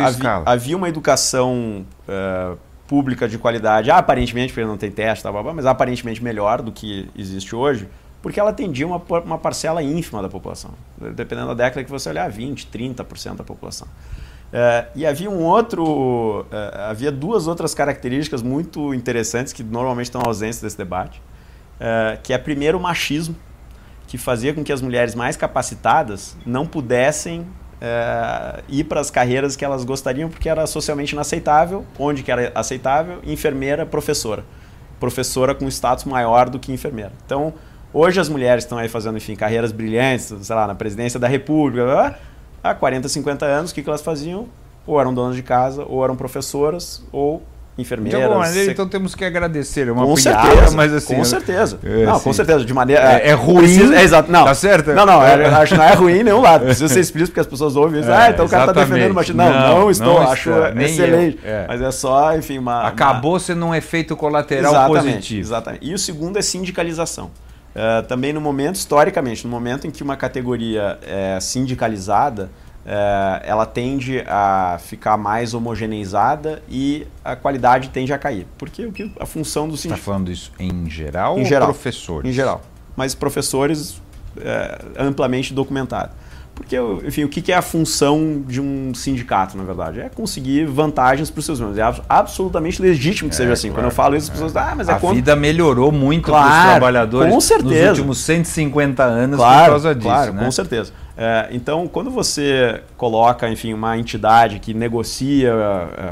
escala. Havia uma educação pública de qualidade, aparentemente, porque não tem teste, mas aparentemente melhor do que existe hoje, porque ela atendia uma parcela ínfima da população. Dependendo da década que você olhar, 20%, 30% da população. E havia duas outras características muito interessantes que normalmente estão ausentes desse debate, que é primeiro o machismo, que fazia com que as mulheres mais capacitadas não pudessem ir para as carreiras que elas gostariam porque era socialmente inaceitável. Onde que era aceitável? Enfermeira, professora com status maior do que enfermeira. Então, hoje as mulheres estão aí fazendo, enfim, carreiras brilhantes, sei lá, na presidência da República, há 40, 50 anos, o que elas faziam? Ou eram donas de casa, ou eram professoras, ou enfermeiras. De alguma maneira, então temos que agradecer. É uma com piada, certeza, mas assim... Com certeza. Não, com certeza. De maneira... É ruim. Exato. Não. Tá certo? Não, acho que não é ruim em nenhum lado. Precisa ser explícito porque as pessoas ouvem isso. Então o cara está defendendo o machismo. Não estou. Acho excelente. Mas é só, enfim, acabou sendo um efeito colateral positivo. Exatamente. E o segundo é sindicalização. Também no momento, historicamente, no momento em que uma categoria é sindicalizada, ela tende a ficar mais homogeneizada e a qualidade tende a cair. Porque a função do sindicato... Está falando isso em geral ou professores? Em geral. Mas professores amplamente documentado. Porque, enfim, o que é a função de um sindicato, na verdade? É conseguir vantagens para os seus membros. É absolutamente legítimo que seja assim. Claro, quando eu falo isso, as pessoas mas a vida melhorou muito para os trabalhadores com certeza. Nos últimos 150 anos por causa disso. Claro, né? Com certeza. Então, quando você coloca, enfim, uma entidade que negocia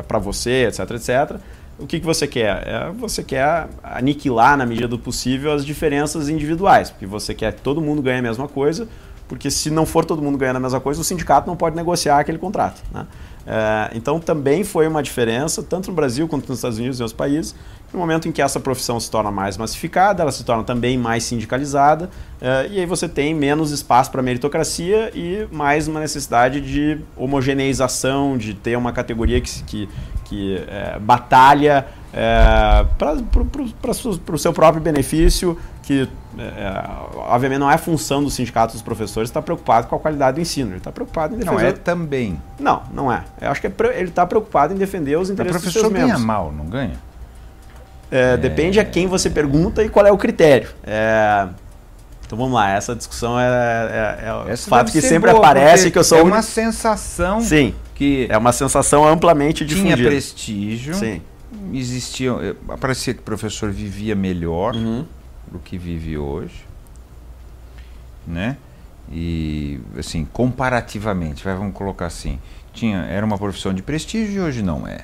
para você, etc., etc., o que você quer? Você quer aniquilar, na medida do possível, as diferenças individuais, porque você quer que todo mundo ganhe a mesma coisa, porque se não for todo mundo ganhando a mesma coisa, o sindicato não pode negociar aquele contrato, né? Então também foi uma diferença, tanto no Brasil quanto nos Estados Unidos e outros países, no momento em que essa profissão se torna mais massificada, ela se torna também mais sindicalizada, e aí você tem menos espaço para meritocracia e mais uma necessidade de homogeneização, de ter uma categoria que batalha para o seu próprio benefício, que obviamente não é função do sindicato dos professores estar preocupado com a qualidade do ensino, ele está preocupado em defender... Não é também. Não é. Eu acho que ele está preocupado em defender os interesses dos seus membros. O professor ganha mal, não ganha? Depende a quem você pergunta e qual é o critério. Então vamos lá, essa discussão é o fato que sempre boa, aparece, que eu sou... É uma sensação... Sim, que é uma sensação amplamente difundida. Tinha prestígio. Sim. Parecia que o professor vivia melhor do que vive hoje, né? E assim, comparativamente, vamos colocar assim, era uma profissão de prestígio e hoje não é.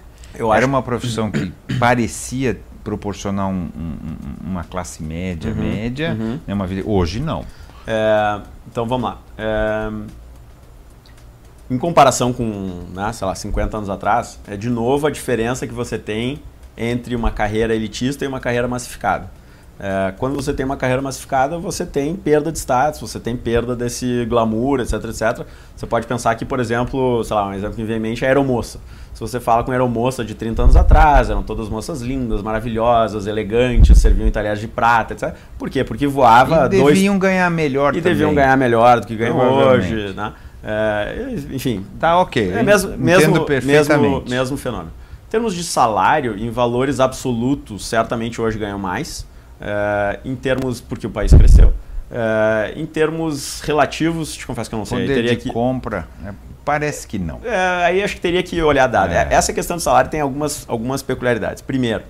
Era uma profissão que parecia proporcionar uma classe média, né, uma vida. Hoje não. Então vamos lá. Em comparação com, sei lá, 50 anos atrás, é de novo a diferença que você tem entre uma carreira elitista e uma carreira massificada. Quando você tem uma carreira massificada, você tem perda de status, você tem perda desse glamour, etc, etc. Você pode pensar que, por exemplo, sei lá, um exemplo que me vem em mente é a aeromoça. Se você fala com a aeromoça de 30 anos atrás, eram todas moças lindas, maravilhosas, elegantes, serviam em talheres de prata, etc. Por quê? Porque voava... E deviam ganhar melhor também. E deviam ganhar melhor do que ganham hoje, né? Enfim. Tá ok. Mesmo fenômeno. Em termos de salário, em valores absolutos, certamente hoje ganham mais. Em termos, porque o país cresceu. Em termos relativos, te confesso que eu não sei. Poder de compra, parece que não. Aí acho que teria que olhar dados. Essa questão do salário tem algumas peculiaridades. Primeiro,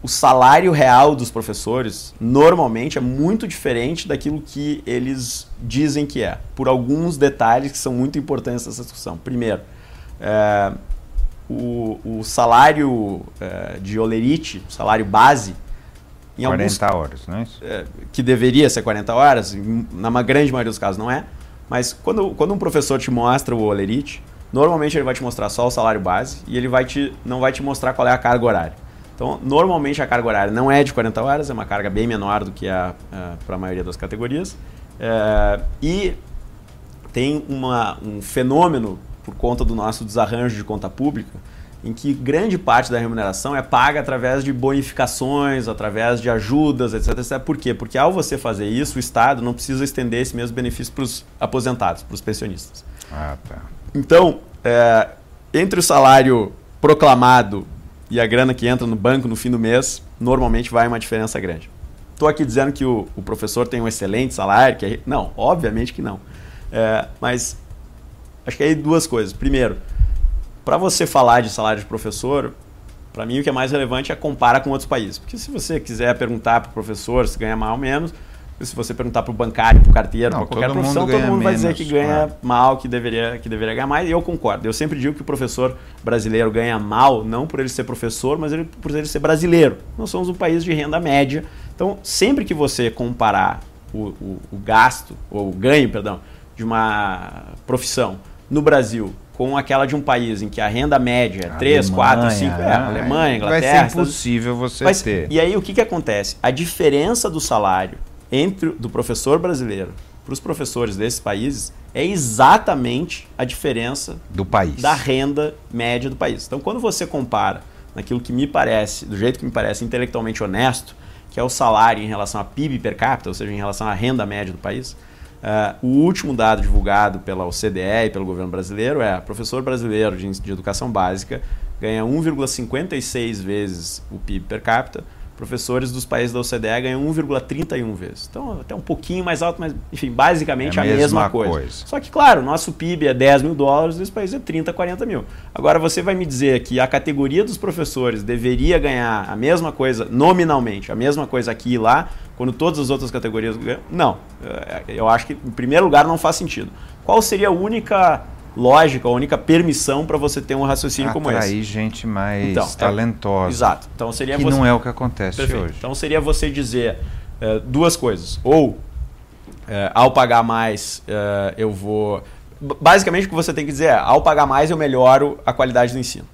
o salário real dos professores normalmente é muito diferente daquilo que eles dizem que é, por alguns detalhes que são muito importantes nessa discussão. Primeiro, o salário de Olerite, o salário base, em 40 horas, não é isso? Que deveria ser 40 horas, na grande maioria dos casos não é, mas quando um professor te mostra o Olerite, normalmente ele vai te mostrar só o salário base e ele não vai te mostrar qual é a carga horária. Então, normalmente a carga horária não é de 40 horas, é uma carga bem menor do que para a maioria das categorias. E tem um fenômeno, por conta do nosso desarranjo de conta pública, em que grande parte da remuneração é paga através de bonificações, através de ajudas, etc, etc. Por quê? Porque ao você fazer isso, o Estado não precisa estender esse mesmo benefício para os aposentados, para os pensionistas. Tá. Então, entre o salário proclamado e a grana que entra no banco no fim do mês, normalmente vai uma diferença grande. Estou aqui dizendo que o professor tem um excelente salário, não, obviamente que não. Mas acho que aí duas coisas. Primeiro, para você falar de salário de professor, para mim o que é mais relevante é comparar com outros países. Porque se você quiser perguntar para o professor se ganha mal ou menos, se você perguntar para o bancário, para o carteiro, para qualquer profissão, todo mundo vai dizer que ganha mal, que deveria ganhar mais, e eu concordo. Eu sempre digo que o professor brasileiro ganha mal, não por ele ser professor, mas por ele ser brasileiro. Nós somos um país de renda média. Então, sempre que você comparar o gasto, ou o ganho, perdão, de uma profissão no Brasil com aquela de um país em que a renda média é 3, 4, 5, Alemanha, Inglaterra... Vai ser impossível você ter. E aí o que acontece? A diferença do salário do professor brasileiro para os professores desses países é exatamente a diferença do país, da renda média do país. Então, quando você compara naquilo que me parece, do jeito que me parece intelectualmente honesto, que é o salário em relação a PIB per capita, ou seja, em relação à renda média do país, o último dado divulgado pela OCDE e pelo governo brasileiro professor brasileiro de educação básica ganha 1,56 vezes o PIB per capita, professores dos países da OCDE ganham 1,31 vezes. Então, até um pouquinho mais alto, mas, enfim, basicamente a mesma coisa. Só que, claro, nosso PIB é 10 mil dólares, desse país é 30, 40 mil. Agora, você vai me dizer que a categoria dos professores deveria ganhar a mesma coisa, nominalmente, a mesma coisa aqui e lá, quando todas as outras categorias ganham? Não. Eu acho que, em primeiro lugar, não faz sentido. Qual seria a única lógica, a única permissão para você ter um raciocínio como esse. Atrair gente mais talentosa. Exato. Então seria que não é o que acontece hoje. Então seria você dizer duas coisas. Ou, ao pagar mais, eu vou... Basicamente o que você tem que dizer é, ao pagar mais eu melhoro a qualidade do ensino.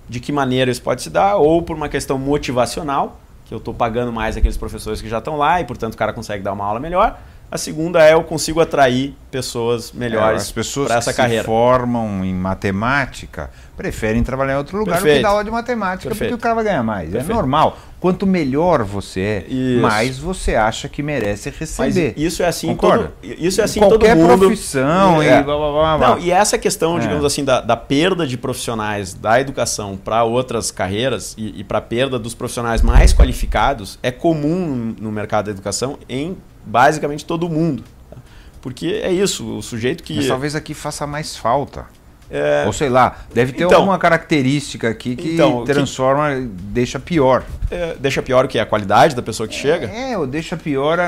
De que maneira isso pode se dar? Ou por uma questão motivacional, que eu estou pagando mais aqueles professores que já estão lá e, portanto, o cara consegue dar uma aula melhor. A segunda é eu consigo atrair pessoas melhores para essa carreira. As pessoas que se formam em matemática preferem trabalhar em outro lugar do que dar aula de matemática, porque o cara vai ganhar mais. É normal. Quanto melhor você é, mais você acha que merece receber. Mas isso é assim isso é assim qualquer todo mundo. Profissão e blá, blá, blá, blá. Não, e essa questão, digamos assim, da perda de profissionais da educação para outras carreiras e para a perda dos profissionais mais qualificados é comum no mercado da educação em basicamente todo mundo. Porque é isso, o sujeito que... Mas talvez aqui faça mais falta. Ou sei lá, deve ter alguma característica aqui que transforma, deixa pior. Deixa pior o que? A qualidade da pessoa que chega? Ou deixa pior,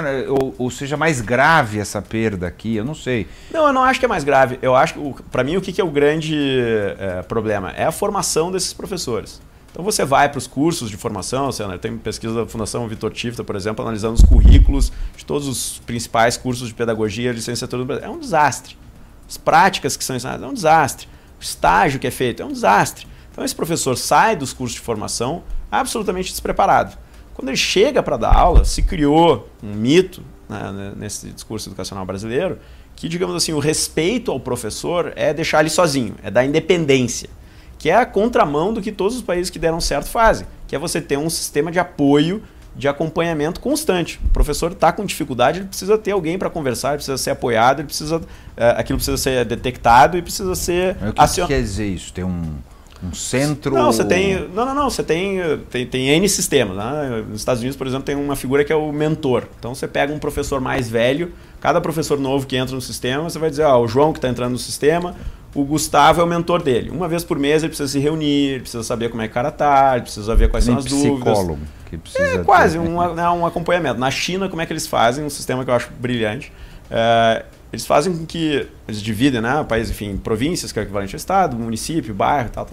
ou seja mais grave essa perda aqui, eu não sei. Não, eu não acho que é mais grave. Eu acho que, para mim, o que é o grande problema? É a formação desses professores. Então você vai para os cursos de formação, tem pesquisa da Fundação Vitor Tifta, por exemplo, analisando os currículos de todos os principais cursos de pedagogia e licenciatura do Brasil. É um desastre. As práticas que são ensinadas é um desastre. O estágio que é feito é um desastre. Então esse professor sai dos cursos de formação absolutamente despreparado. Quando ele chega para dar aula, se criou um mito, né, nesse discurso educacional brasileiro, que, digamos assim, o respeito ao professor é deixar ele sozinho, é dar independência. Que é a contramão do que todos os países que deram certo fazem, que é você ter um sistema de apoio, de acompanhamento constante. O professor está com dificuldade, ele precisa ter alguém para conversar, ele precisa ser apoiado, ele precisa, aquilo precisa ser detectado e precisa ser acionado. O que quer dizer isso? Tem um centro... Não, você tem... Não, você tem N sistemas. Né? Nos Estados Unidos, por exemplo, tem uma figura que é o mentor. Então você pega um professor mais velho, cada professor novo que entra no sistema, você vai dizer, o João que está entrando no sistema, o Gustavo é o mentor dele. Uma vez por mês ele precisa se reunir, ele precisa saber como é que o cara está, ele precisa ver quais são as dúvidas. Psicólogo que precisa quase um acompanhamento. Na China, como é que eles fazem? Um sistema que eu acho brilhante. Eles fazem com que... Eles dividem, né? O país, enfim, províncias, que é o equivalente ao estado, município, bairro, tal.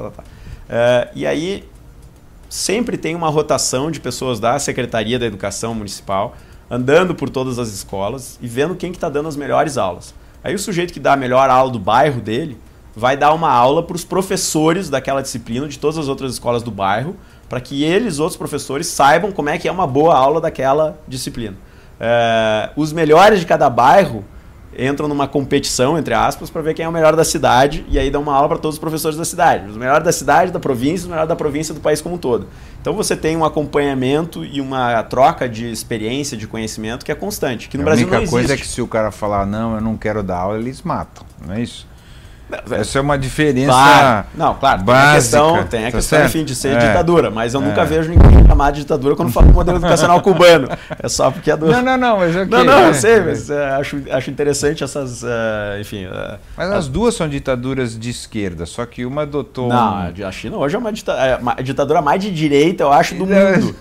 E aí sempre tem uma rotação de pessoas da Secretaria da Educação Municipal andando por todas as escolas e vendo quem que está dando as melhores aulas. Aí o sujeito que dá a melhor aula do bairro dele vai dar uma aula para os professores daquela disciplina de todas as outras escolas do bairro, para que eles, outros professores, saibam como é que é uma boa aula daquela disciplina. Os melhores de cada bairro entram numa competição, entre aspas, para ver quem é o melhor da cidade, e aí dão uma aula para todos os professores da cidade. Os melhores da cidade, da província, os melhores da província do país como um todo. Então você tem um acompanhamento e uma troca de experiência, de conhecimento que é constante, que no Brasil não existe. A única coisa é que se o cara falar, não, eu não quero dar aula, eles matam, não é isso? Essa é uma diferença básica. Tem a questão enfim, de ser ditadura, mas eu nunca vejo ninguém chamar de ditadura quando fala do modelo educacional cubano. É só porque é do... Não, mas eu sei, mas acho interessante essas, enfim... Mas as duas são ditaduras de esquerda, só que uma adotou... Não, a China hoje é uma ditadura mais de direita, eu acho, do mundo.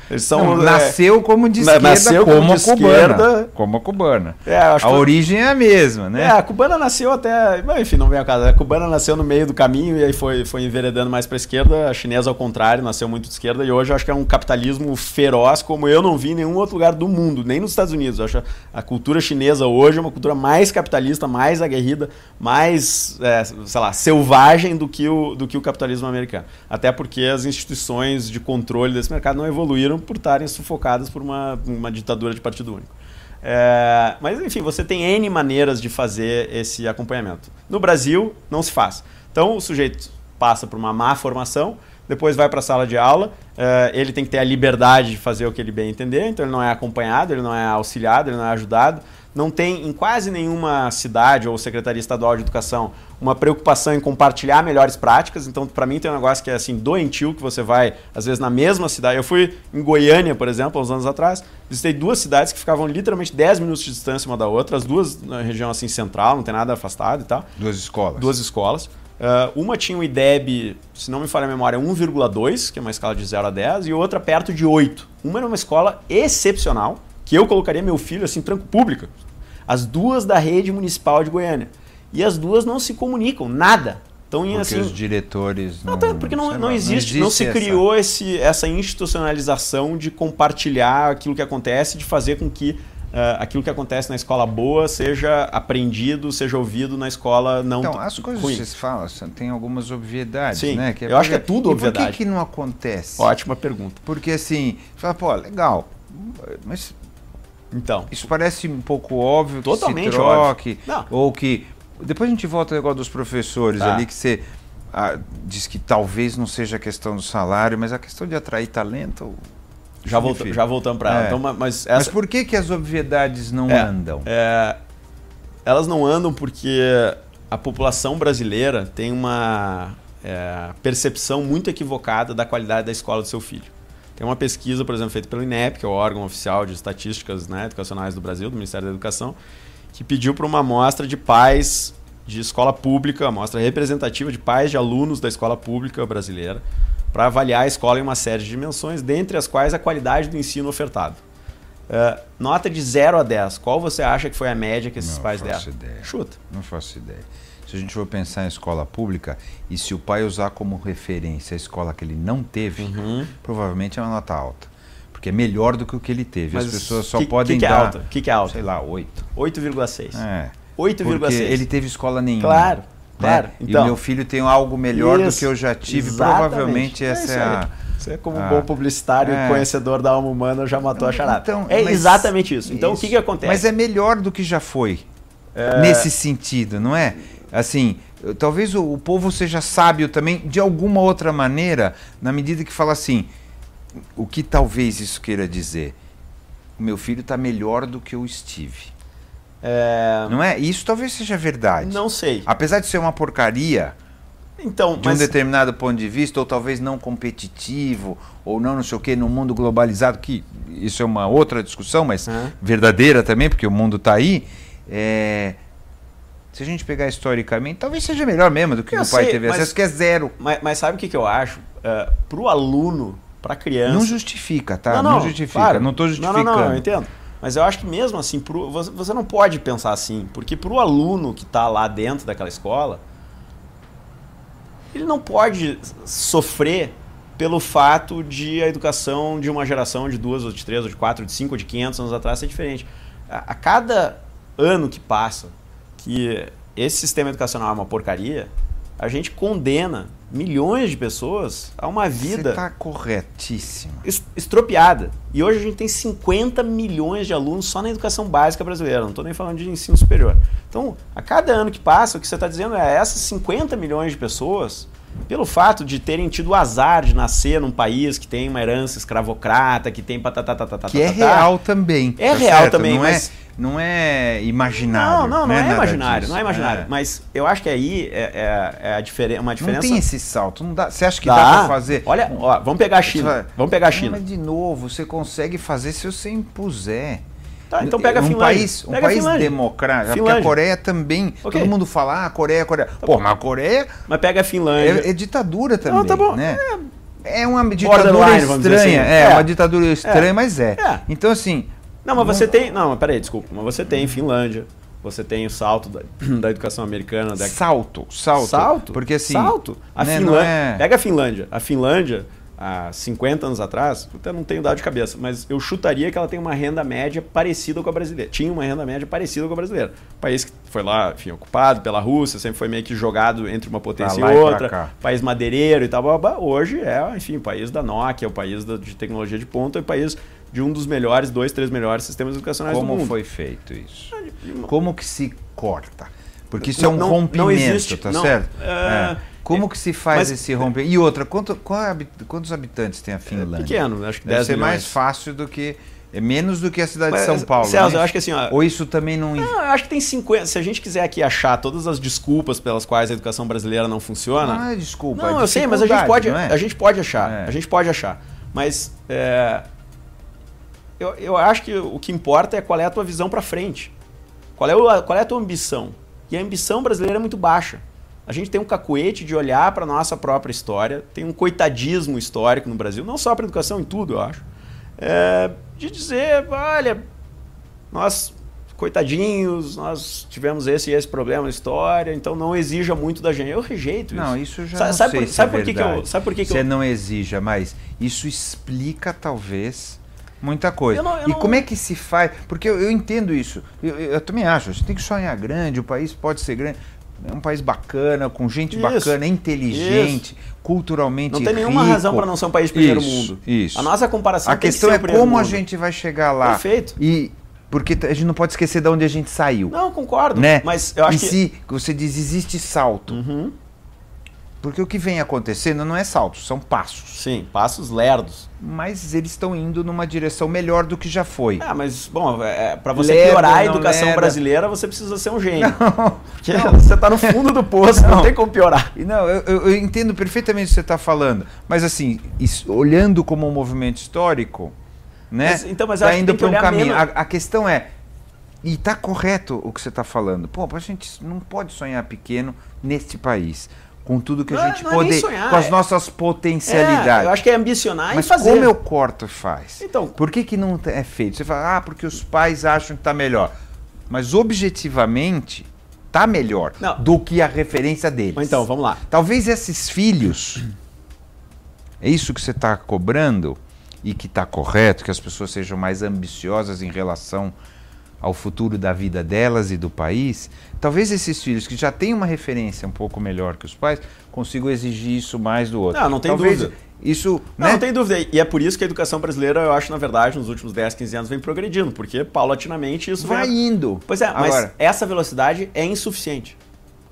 Eles são, nasceu como de esquerda, como a cubana. A origem é a mesma, né? A cubana nasceu até... Enfim, não vem a casa. A cubana nasceu no meio do caminho e aí foi enveredando mais para a esquerda. A chinesa, ao contrário, nasceu muito de esquerda e hoje eu acho que é um capitalismo feroz como eu não vi em nenhum outro lugar do mundo, nem nos Estados Unidos. Eu acho a cultura chinesa hoje é uma cultura mais capitalista, mais aguerrida, mais, selvagem do que o capitalismo americano. Até porque as instituições de controle desse mercado não evoluíram por estarem sufocadas por uma ditadura de partido único. Mas, enfim, você tem N maneiras de fazer esse acompanhamento. No Brasil, não se faz. Então, o sujeito passa por uma má formação, depois vai para a sala de aula, ele tem que ter a liberdade de fazer o que ele bem entender, então ele não é acompanhado, ele não é auxiliado, ele não é ajudado. Não tem em quase nenhuma cidade ou Secretaria Estadual de Educação uma preocupação em compartilhar melhores práticas. Então, para mim, tem um negócio que é assim, doentio, que você vai, às vezes, na mesma cidade. Eu fui em Goiânia, por exemplo, há uns anos atrás, visitei duas cidades que ficavam literalmente 10 minutos de distância uma da outra, as duas na região assim, central, não tem nada afastado e tal. Duas escolas. Uma tinha o IDEB, se não me falha a memória, 1,2, que é uma escala de 0 a 10, e outra perto de 8. Uma era uma escola excepcional, que eu colocaria meu filho assim, tranco pública. As duas da rede municipal de Goiânia. e as duas não se comunicam, nada. Então, porque assim, os diretores não... porque não existe, não se criou essa institucionalização de compartilhar aquilo que acontece, de fazer com que aquilo que acontece na escola boa seja aprendido, seja ouvido na escola não Então, as coisas ruim. que vocês falam, tem algumas obviedades, Sim, né? eu acho que é tudo obviedade. Por que não acontece? Ótima pergunta. Porque assim, você fala, pô, legal, mas então, isso parece um pouco óbvio, totalmente que se troque, óbvio. ou que... Depois a gente volta ao negócio dos professores ali, que você diz que talvez não seja a questão do salário, mas a questão de atrair talento... Já voltamos para ela. Então, mas por que as obviedades não andam? Elas não andam porque a população brasileira tem uma percepção muito equivocada da qualidade da escola do seu filho. Tem uma pesquisa, por exemplo, feita pelo INEP, que é o órgão oficial de estatísticas, né, educacionais do Brasil, do Ministério da Educação, que pediu para uma amostra de pais de escola pública, amostra representativa de pais de alunos da escola pública brasileira, para avaliar a escola em uma série de dimensões, dentre as quais a qualidade do ensino ofertado. Nota de 0 a 10, qual você acha que foi a média que esses pais deram? Não faço ideia. Chuta. Não faço ideia. Se a gente for pensar em escola pública, e se o pai usar como referência a escola que ele não teve, provavelmente é uma nota alta. Porque é melhor do que o que ele teve. Mas as pessoas só podem dar... dar... O que é alta? Sei lá, 8. 8,6. 8,6. Porque ele teve escola nenhuma. Claro. Claro. Né? Então, e o meu filho tem algo melhor do que eu já tive. Exatamente. Provavelmente essa é a... Você, como bom publicitário e conhecedor da alma humana, já matou a charada. Então, exatamente isso. Então, o que acontece? Mas é melhor do que já foi. Nesse sentido, não é? Assim, talvez o povo seja sábio também, de alguma outra maneira, na medida que fala assim, o que talvez isso queira dizer? O meu filho está melhor do que eu estive. Não é? Isso talvez seja verdade. Não sei. Apesar de ser uma porcaria, então, de um determinado ponto de vista, ou talvez não competitivo, ou não sei o que, no mundo globalizado, que isso é uma outra discussão, mas verdadeira também, porque o mundo está aí. Se a gente pegar historicamente, talvez seja melhor mesmo do que o pai teve acesso, que é 0. Mas sabe o que eu acho? Para o aluno, para a criança... Não justifica, tá? Não justifica, claro. Não estou justificando. Não, eu entendo. Mas eu acho que mesmo assim, você não pode pensar assim, porque para o aluno que está lá dentro daquela escola, ele não pode sofrer pelo fato de a educação de uma geração de 2, ou de 3, ou de 4, ou de 5, ou de 500 anos atrás ser diferente. A cada ano que passa que esse sistema educacional é uma porcaria, a gente condena milhões de pessoas a uma vida... Você está corretíssimo. Estropiada. E hoje a gente tem 50 milhões de alunos só na educação básica brasileira, não estou nem falando de ensino superior. Então, a cada ano que passa, o que você está dizendo é essas 50 milhões de pessoas, pelo fato de terem tido o azar de nascer num país que tem uma herança escravocrata, que tem que é real também. É real também, mas... Não é imaginário. Não é imaginário, não é imaginário. Mas eu acho que aí uma diferença... Não tem esse salto. Não dá. Você acha que dá para fazer? Olha, vamos pegar a China. Vamos pegar a China. Mas de novo, você consegue fazer se você impuser. Tá, então pega a Finlândia. Um país democrático. Porque a Coreia também. Okay. Todo mundo fala, Coreia. Tá pô, mas a Coreia... Mas pega a Finlândia. É ditadura também, não, tá bom. Né? É uma ditadura estranha. Assim. Uma ditadura estranha, mas Então, assim... Não, mas você tem... Não, mas peraí, desculpa. Mas você tem Finlândia, você tem o salto da educação americana... Salto? Porque assim... Salto? Pega a Finlândia. A Finlândia, há 50 anos atrás, eu não tenho dado de cabeça, mas eu chutaria que ela tem uma renda média parecida com a brasileira. Tinha uma renda média parecida com a brasileira. O país que foi lá, enfim, ocupado pela Rússia, sempre foi meio que jogado entre uma potência e outra. País madeireiro e tal. Hoje enfim, o país da Nokia, o país de tecnologia de ponta, é o país... de um dos melhores, 2, 3 melhores sistemas educacionais do mundo. Como foi feito isso? Como que se corta? Porque isso é um rompimento, não existe, tá certo? Como que se faz esse rompimento? E outra, quantos habitantes tem a Finlândia? Pequeno, acho que 10 milhões. Deve ser mais fácil do que... É menos do que a cidade de São Paulo, Celso, né? Eu acho que assim... Ou isso também não... Não, eu acho que tem 50... Se a gente quiser aqui achar todas as desculpas pelas quais a educação brasileira não funciona... Não é desculpa, não, eu sei, mas a gente pode achar. A gente pode achar. Mas... Eu acho que o que importa é qual é a tua visão para frente. Qual é a tua ambição? E a ambição brasileira é muito baixa. A gente tem um cacuete de olhar para a nossa própria história, tem um coitadismo histórico no Brasil, não só para a educação, em tudo, eu acho. De dizer, olha, nós coitadinhos, nós tivemos esse e esse problema na história, então não exija muito da gente. Eu rejeito isso. Não, isso já não sei se é verdade. Sabe por que você não exija, mas isso explica talvez muita coisa. E como é que se faz? Porque eu entendo isso. Eu também acho, a gente tem que sonhar grande, o país pode ser grande. É um país bacana, com gente bacana, inteligente, culturalmente rico. Não tem nenhuma razão para não ser um país de primeiro mundo. Isso. A nossa comparação a questão é como a gente vai chegar lá. Perfeito. Porque a gente não pode esquecer de onde a gente saiu. Não, concordo. Né? Mas eu acho se você diz, existe salto. Porque o que vem acontecendo não é saltos, são passos. Sim, passos lerdos. Mas eles estão indo numa direção melhor do que já foi. Mas, bom, para você piorar a educação brasileira, você precisa ser um gênio. Porque você está no fundo do poço, não tem como piorar. Não, eu entendo perfeitamente o que você está falando. Mas, assim, olhando como um movimento histórico, né? Mas tá indo para um caminho. A questão é, e está correto o que você está falando. Pô, a gente não pode sonhar pequeno neste país. Com tudo que a gente poder, com as nossas potencialidades. Eu acho que é ambicionar mas e fazer. Mas como eu corto e faz? Então, por que não é feito? Você fala, porque os pais acham que está melhor. Mas objetivamente, está melhor do que a referência deles. Então, vamos lá. Talvez esses filhos, é isso que você está cobrando e que está correto, que as pessoas sejam mais ambiciosas em relação ao futuro da vida delas e do país, talvez esses filhos que já têm uma referência um pouco melhor que os pais, consigam exigir isso mais do outro. Não tem dúvida. Isso, não tem dúvida. E é por isso que a educação brasileira, eu acho, na verdade, nos últimos 10, 15 anos vem progredindo, porque paulatinamente isso vai indo. Pois é, mas essa velocidade é insuficiente.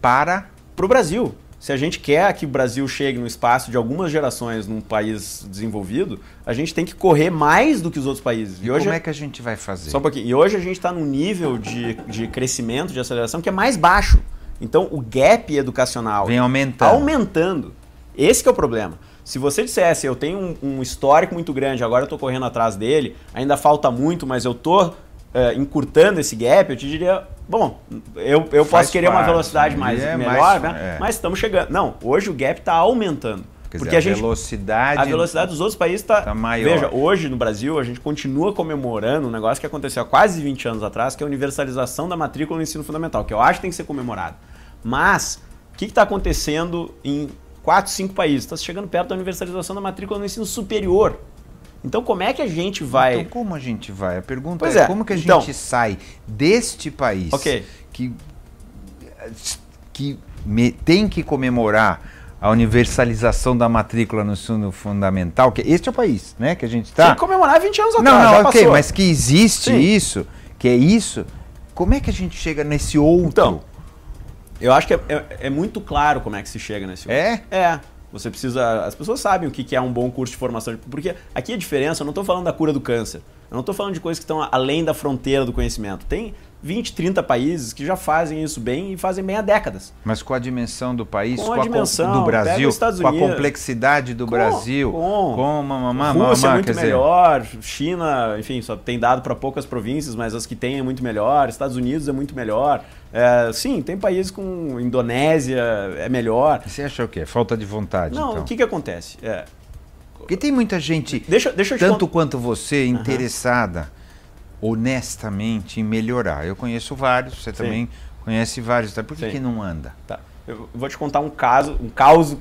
Para o Brasil. Se a gente quer que o Brasil chegue no espaço de algumas gerações num país desenvolvido, a gente tem que correr mais do que os outros países. E hoje, como é que a gente vai fazer? Só um pouquinho. E hoje a gente está num nível de crescimento, de aceleração, que é mais baixo. Então o gap educacional vem aumentando. Esse que é o problema. Se você dissesse, eu tenho um histórico muito grande, agora eu estou correndo atrás dele, ainda falta muito, mas eu estou encurtando esse gap, eu te diria, bom, eu posso querer uma velocidade melhor, né? Mas estamos chegando. Não, hoje o gap está aumentando. Quer dizer, a velocidade dos outros países está maior. Veja, hoje no Brasil a gente continua comemorando um negócio que aconteceu há quase 20 anos atrás, que é a universalização da matrícula no ensino fundamental, que eu acho que tem que ser comemorado. Mas, o que está acontecendo em 4, 5 países? Está chegando perto da universalização da matrícula no ensino superior. Então, como é que a gente vai... Então, como a gente vai? A pergunta é como que a gente sai deste país que tem que comemorar a universalização da matrícula no ensino fundamental, que este é o país, né, que a gente está... Tem que comemorar 20 anos atrás, já passou. Mas que existe isso, que é isso, como é que a gente chega nesse outro? Então, eu acho que é muito claro como é que se chega nesse outro. É. Você precisa... As pessoas sabem o que é um bom curso de formação. Porque aqui a diferença, eu não estou falando da cura do câncer. Eu não estou falando de coisas que estão além da fronteira do conhecimento. Tem 20, 30 países que já fazem isso bem e fazem bem há décadas. Mas com a dimensão do país, com a dimensão do Brasil, com a complexidade do Brasil, Rússia é muito melhor, China, enfim, só tem dado para poucas províncias, mas as que tem é muito melhor, Estados Unidos é muito melhor. Sim, tem países com Indonésia, é melhor. Você acha o quê? Falta de vontade? Não, então. O que acontece? Porque tem muita gente, tanto quanto você, interessada honestamente em melhorar. Eu conheço vários, você também conhece vários. Por que não anda? Tá. Eu vou te contar um caso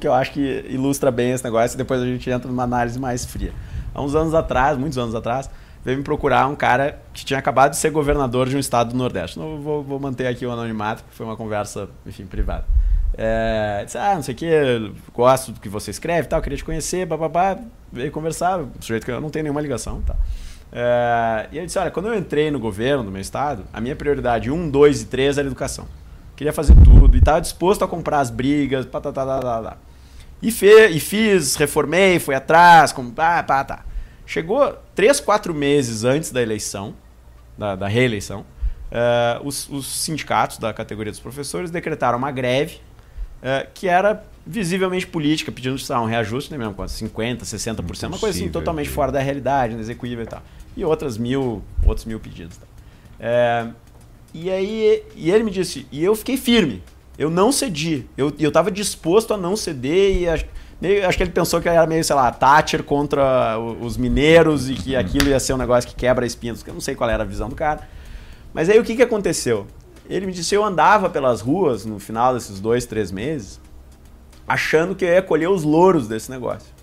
que eu acho que ilustra bem esse negócio e depois a gente entra numa análise mais fria. Há uns anos atrás, muitos anos atrás, veio me procurar um cara que tinha acabado de ser governador de um estado do Nordeste. Não vou manter aqui o anonimato, porque foi uma conversa, enfim, privada. Disse, não sei o que, gosto do que você escreve, tal, queria te conhecer, veio conversar, um sujeito que eu não tenho nenhuma ligação, tá. E ele disse, olha, quando eu entrei no governo do meu estado, a minha prioridade 1, 2 e 3 era educação. Queria fazer tudo e estava disposto a comprar as brigas, E fiz, reformei, fui atrás, Chegou 3, 4 meses antes da eleição, da reeleição, os sindicatos da categoria dos professores decretaram uma greve que era visivelmente política, pedindo um reajuste, né, mesmo, com 50%, 60%, uma coisa assim totalmente fora da realidade, inexequível e tal. E outros mil pedidos. E ele me disse, e eu fiquei firme, eu não cedi, eu estava disposto a não ceder e acho que ele pensou que era meio, sei lá, Thatcher contra os mineiros e que aquilo ia ser um negócio que quebra a espinha, eu não sei qual era a visão do cara. Mas aí o que aconteceu? Ele me disse, eu andava pelas ruas no final desses 2, 3 meses, achando que eu ia colher os louros desse negócio.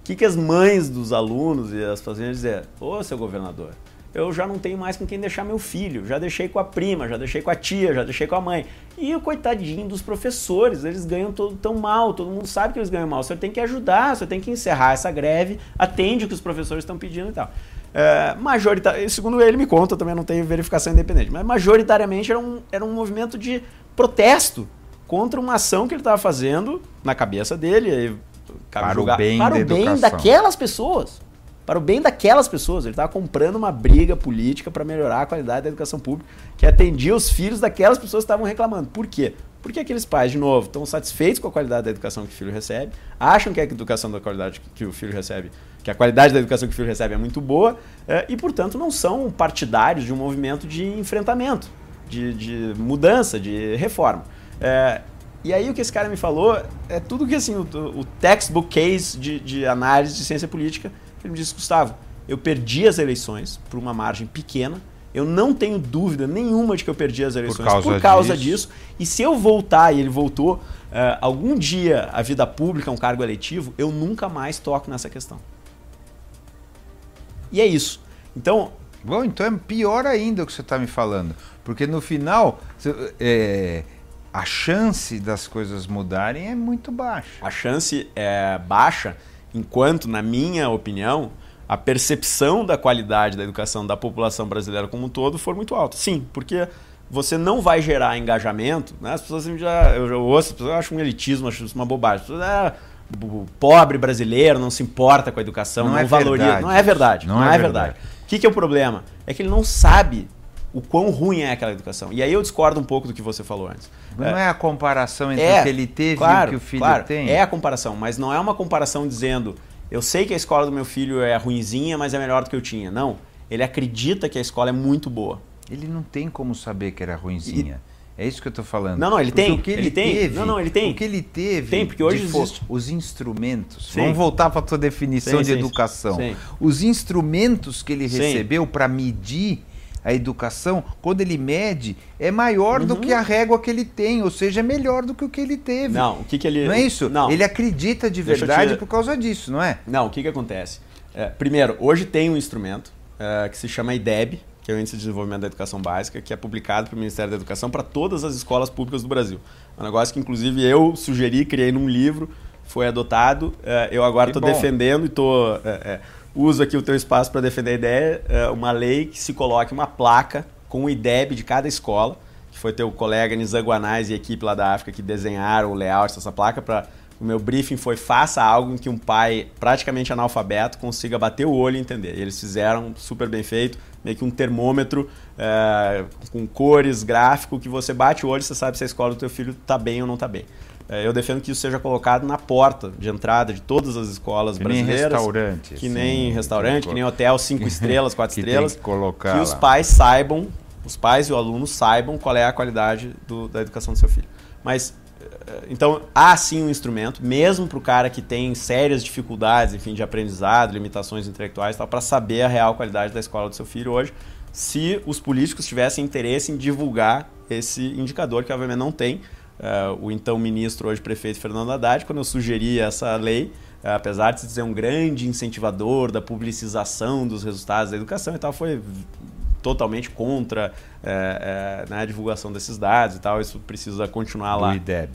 O que as mães dos alunos e as famílias diziam? Ô, seu governador, eu já não tenho mais com quem deixar meu filho, já deixei com a prima, já deixei com a tia, já deixei com a mãe. E o coitadinho dos professores, eles ganham tão mal, todo mundo sabe que eles ganham mal, o senhor tem que ajudar, o senhor tem que encerrar essa greve, atende o que os professores estão pedindo e tal. Segundo ele me conta, eu também não tenho verificação independente, mas majoritariamente era um movimento de protesto contra uma ação que ele estava fazendo na cabeça dele, para o bem daquelas pessoas. Para o bem daquelas pessoas. Ele estava comprando uma briga política para melhorar a qualidade da educação pública, que atendia os filhos daquelas pessoas que estavam reclamando. Por quê? Porque aqueles pais, de novo, estão satisfeitos com a qualidade da educação que o filho recebe, acham que a educação da qualidade que o filho recebe, que a qualidade da educação que o filho recebe é muito boa, e, portanto, não são partidários de um movimento de enfrentamento, de mudança, de reforma. E aí o que esse cara me falou é tudo que assim, o textbook case de análise de ciência política. Ele me disse, Gustavo, eu perdi as eleições por uma margem pequena, eu não tenho dúvida nenhuma de que eu perdi as eleições por causa disso. E se eu voltar, e ele voltou, algum dia a vida pública, um cargo eletivo, eu nunca mais toco nessa questão. E é isso. Então... Bom, então é pior ainda o que você está me falando. Porque no final, a chance das coisas mudarem é muito baixa. A chance é baixa, enquanto, na minha opinião, a percepção da qualidade da educação da população brasileira como um todo for muito alta. Sim, porque você não vai gerar engajamento, né? As pessoas eu já ouço, as pessoas acham um elitismo, acham isso uma bobagem. As pessoas, o pobre brasileiro não se importa com a educação, não valoriza. Não é verdade. Não é verdade. O que é o problema? É que ele não sabe o quão ruim é aquela educação. E aí eu discordo um pouco do que você falou antes. Não é a comparação entre o que ele teve e o que o filho tem? É a comparação, mas não é uma comparação dizendo eu sei que a escola do meu filho é ruinzinha, mas é melhor do que eu tinha. Não, ele acredita que a escola é muito boa. Ele não tem como saber que era ruinzinha. É isso que eu estou falando. Não, ele tem. O que ele teve, ele tem. O que ele teve. Tem, porque hoje existe. Os instrumentos. Sim. Vamos voltar para a tua definição de educação. Sim. Os instrumentos que ele recebeu para medir a educação, quando ele mede, é maior do que a régua que ele tem, ou seja, é melhor do que o que ele teve. Não, o que ele... Não é isso? Não. Ele acredita de verdade por causa disso, não é? Não, o que acontece? Primeiro, hoje tem um instrumento que se chama IDEB, que é o Índice de Desenvolvimento da Educação Básica, que é publicado pelo Ministério da Educação para todas as escolas públicas do Brasil. É um negócio que, inclusive, eu sugeri, criei num livro, foi adotado, eu agora estou defendendo e estou... uso aqui o teu espaço para defender a ideia, uma lei que se coloque uma placa com o IDEB de cada escola, que foi teu colega Nizam Guanais e a equipe lá da África que desenharam o layout dessa placa. O meu briefing foi faça algo em que um pai praticamente analfabeto consiga bater o olho e entender. E eles fizeram super bem feito, meio que um termômetro com cores, gráfico, que você bate o olho e você sabe se a escola do teu filho está bem ou não está bem. Eu defendo que isso seja colocado na porta de entrada de todas as escolas brasileiras. Que nem restaurante. Que nem hotel 5 estrelas, 4 estrelas. Que os pais saibam, os pais e o aluno saibam qual é a qualidade da educação do seu filho. Mas, então, há sim um instrumento, mesmo para o cara que tem sérias dificuldades, enfim, de aprendizado, limitações intelectuais e tal, para saber a real qualidade da escola do seu filho hoje, se os políticos tivessem interesse em divulgar esse indicador, que obviamente não tem. O então ministro, hoje prefeito Fernando Haddad, quando eu sugeri essa lei, apesar de se dizer um grande incentivador da publicização dos resultados da educação e tal, foi totalmente contra a divulgação desses dados e tal. Isso precisa continuar lá. Do IDEB.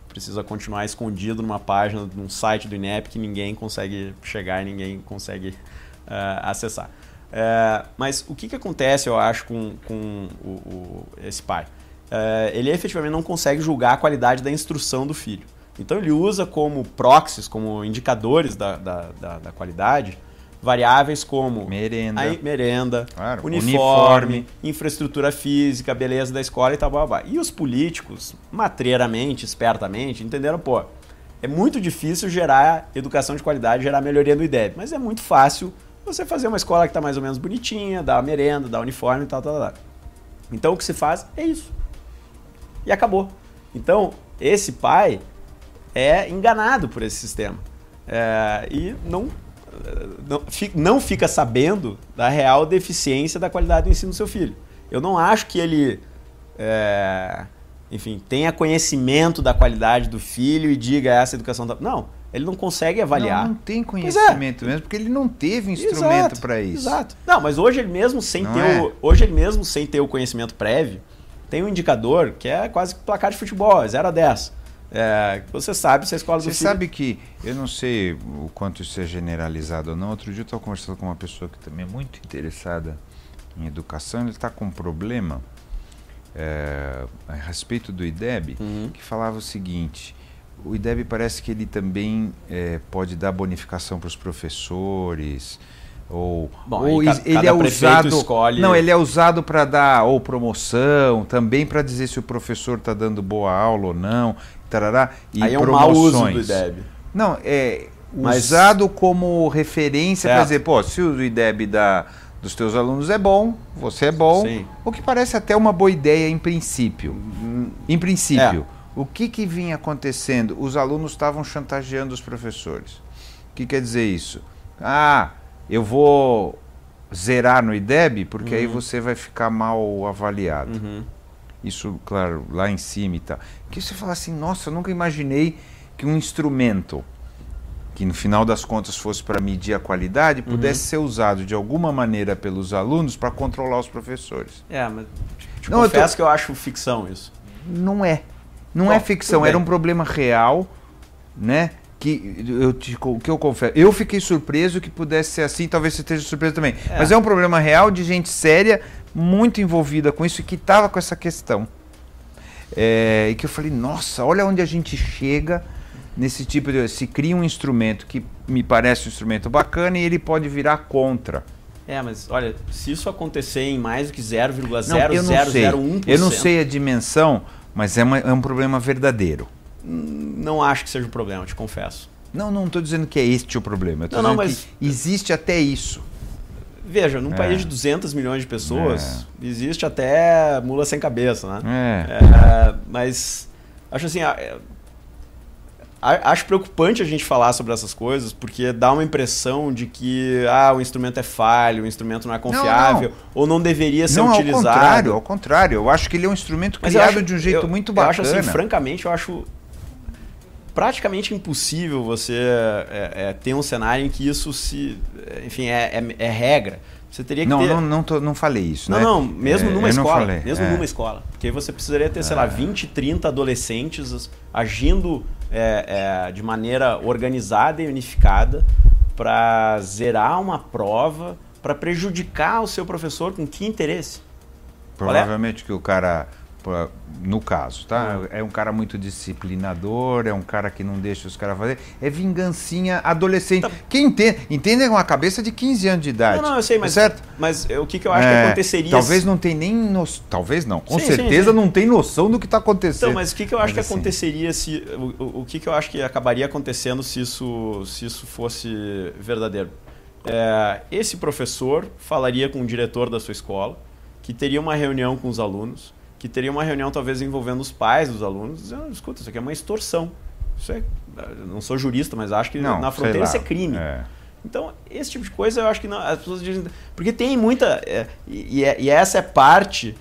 Precisa continuar escondido numa página, num site do INEP que ninguém consegue chegar e ninguém consegue acessar. Mas o que acontece, eu acho, com esse pai? Ele efetivamente não consegue julgar a qualidade da instrução do filho. Então ele usa como proxies, como indicadores da qualidade, variáveis como merenda, claro, uniforme, infraestrutura física, beleza da escola e tal, blá, blá. E os políticos, matreiramente, espertamente, entenderam, é muito difícil gerar educação de qualidade, gerar melhoria no IDEB, mas é muito fácil você fazer uma escola que está mais ou menos bonitinha, dar merenda, dar uniforme e tal. Então o que se faz é isso. E acabou. Então, esse pai é enganado por esse sistema. E não fica sabendo da real deficiência da qualidade do ensino do seu filho. eu não acho que ele, enfim, tenha conhecimento da qualidade do filho e diga essa educação... Não, ele não consegue avaliar. Não tem conhecimento mesmo, porque ele não teve instrumento para isso. Exato. Não, mas hoje ele mesmo, sem ter o conhecimento prévio, tem um indicador que é quase placar de futebol, 0-10. Você sabe se a escola do filho... Você sabe que, eu não sei o quanto isso é generalizado ou não, outro dia eu estava conversando com uma pessoa que também é muito interessada em educação, ele está com um problema a respeito do IDEB, que falava o seguinte: o IDEB parece que ele também pode dar bonificação para os professores, ou ele é usado, escolhe... Não, ele é usado para dar ou promoção, também para dizer se o professor está dando boa aula ou não, tarará, e aí promoções. É um mau uso do IDEB. Não, usado como referência para dizer, se o IDEB dos teus alunos é bom, você é bom, sim. O que parece até uma boa ideia em princípio. Em princípio, o que vinha acontecendo? Os alunos estavam chantageando os professores. O que quer dizer isso? Eu vou zerar no IDEB porque aí você vai ficar mal avaliado. Isso, claro, lá em cima e tal. Que você fala assim, nossa, eu nunca imaginei que um instrumento que no final das contas fosse para medir a qualidade pudesse ser usado de alguma maneira pelos alunos para controlar os professores. Mas confesso que eu acho ficção isso. Não é. Não é ficção, era um problema real, né? Que eu confesso, eu fiquei surpreso que pudesse ser assim, talvez você esteja surpreso também. Mas é um problema real de gente séria, muito envolvida com isso e que estava com essa questão. E que eu falei, nossa, olha onde a gente chega nesse tipo de... Se cria um instrumento que me parece um instrumento bacana e ele pode virar contra. Mas olha, se isso acontecer em mais do que 0,0001%... Eu não sei a dimensão, mas é um problema verdadeiro. Não acho que seja um problema, te confesso. Não estou dizendo que é este o problema. Eu estou dizendo que existe até isso. Veja, num país de 200 milhões de pessoas, existe até mula sem cabeça, né? Mas acho assim, acho preocupante a gente falar sobre essas coisas, porque dá uma impressão de que o instrumento é falho, o instrumento não é confiável, ou não deveria ser utilizado. Ao contrário, eu acho que ele é um instrumento criado de um jeito muito bacana. Eu acho assim, francamente, eu acho praticamente impossível você ter um cenário em que isso é regra. Você teria que ter... Não falei isso, né? Não, mesmo numa escola. Numa escola. Porque você precisaria ter, 20, 30 adolescentes agindo de maneira organizada e unificada para zerar uma prova, para prejudicar o seu professor. Com que interesse? Provavelmente que o cara... No caso, tá? É um cara muito disciplinador, é um cara que não deixa os caras fazer. É vingancinha adolescente. Quem entende é uma cabeça de 15 anos de idade. Eu sei, mas, certo? Mas o que eu acho que aconteceria... Talvez não tenha nem noção. Talvez não. Com certeza não tem noção do que está acontecendo. Então, mas o que eu acho que aconteceria se... O que eu acho que acabaria acontecendo se isso fosse verdadeiro? Esse professor falaria com o diretor da sua escola, que teria uma reunião com os alunos, que teria uma reunião talvez envolvendo os pais dos alunos, dizendo, escuta, isso aqui é uma extorsão. Não sou jurista, mas acho que na fronteira isso é crime. Então, esse tipo de coisa eu acho que não, as pessoas dizem... Porque tem muita... E essa é parte...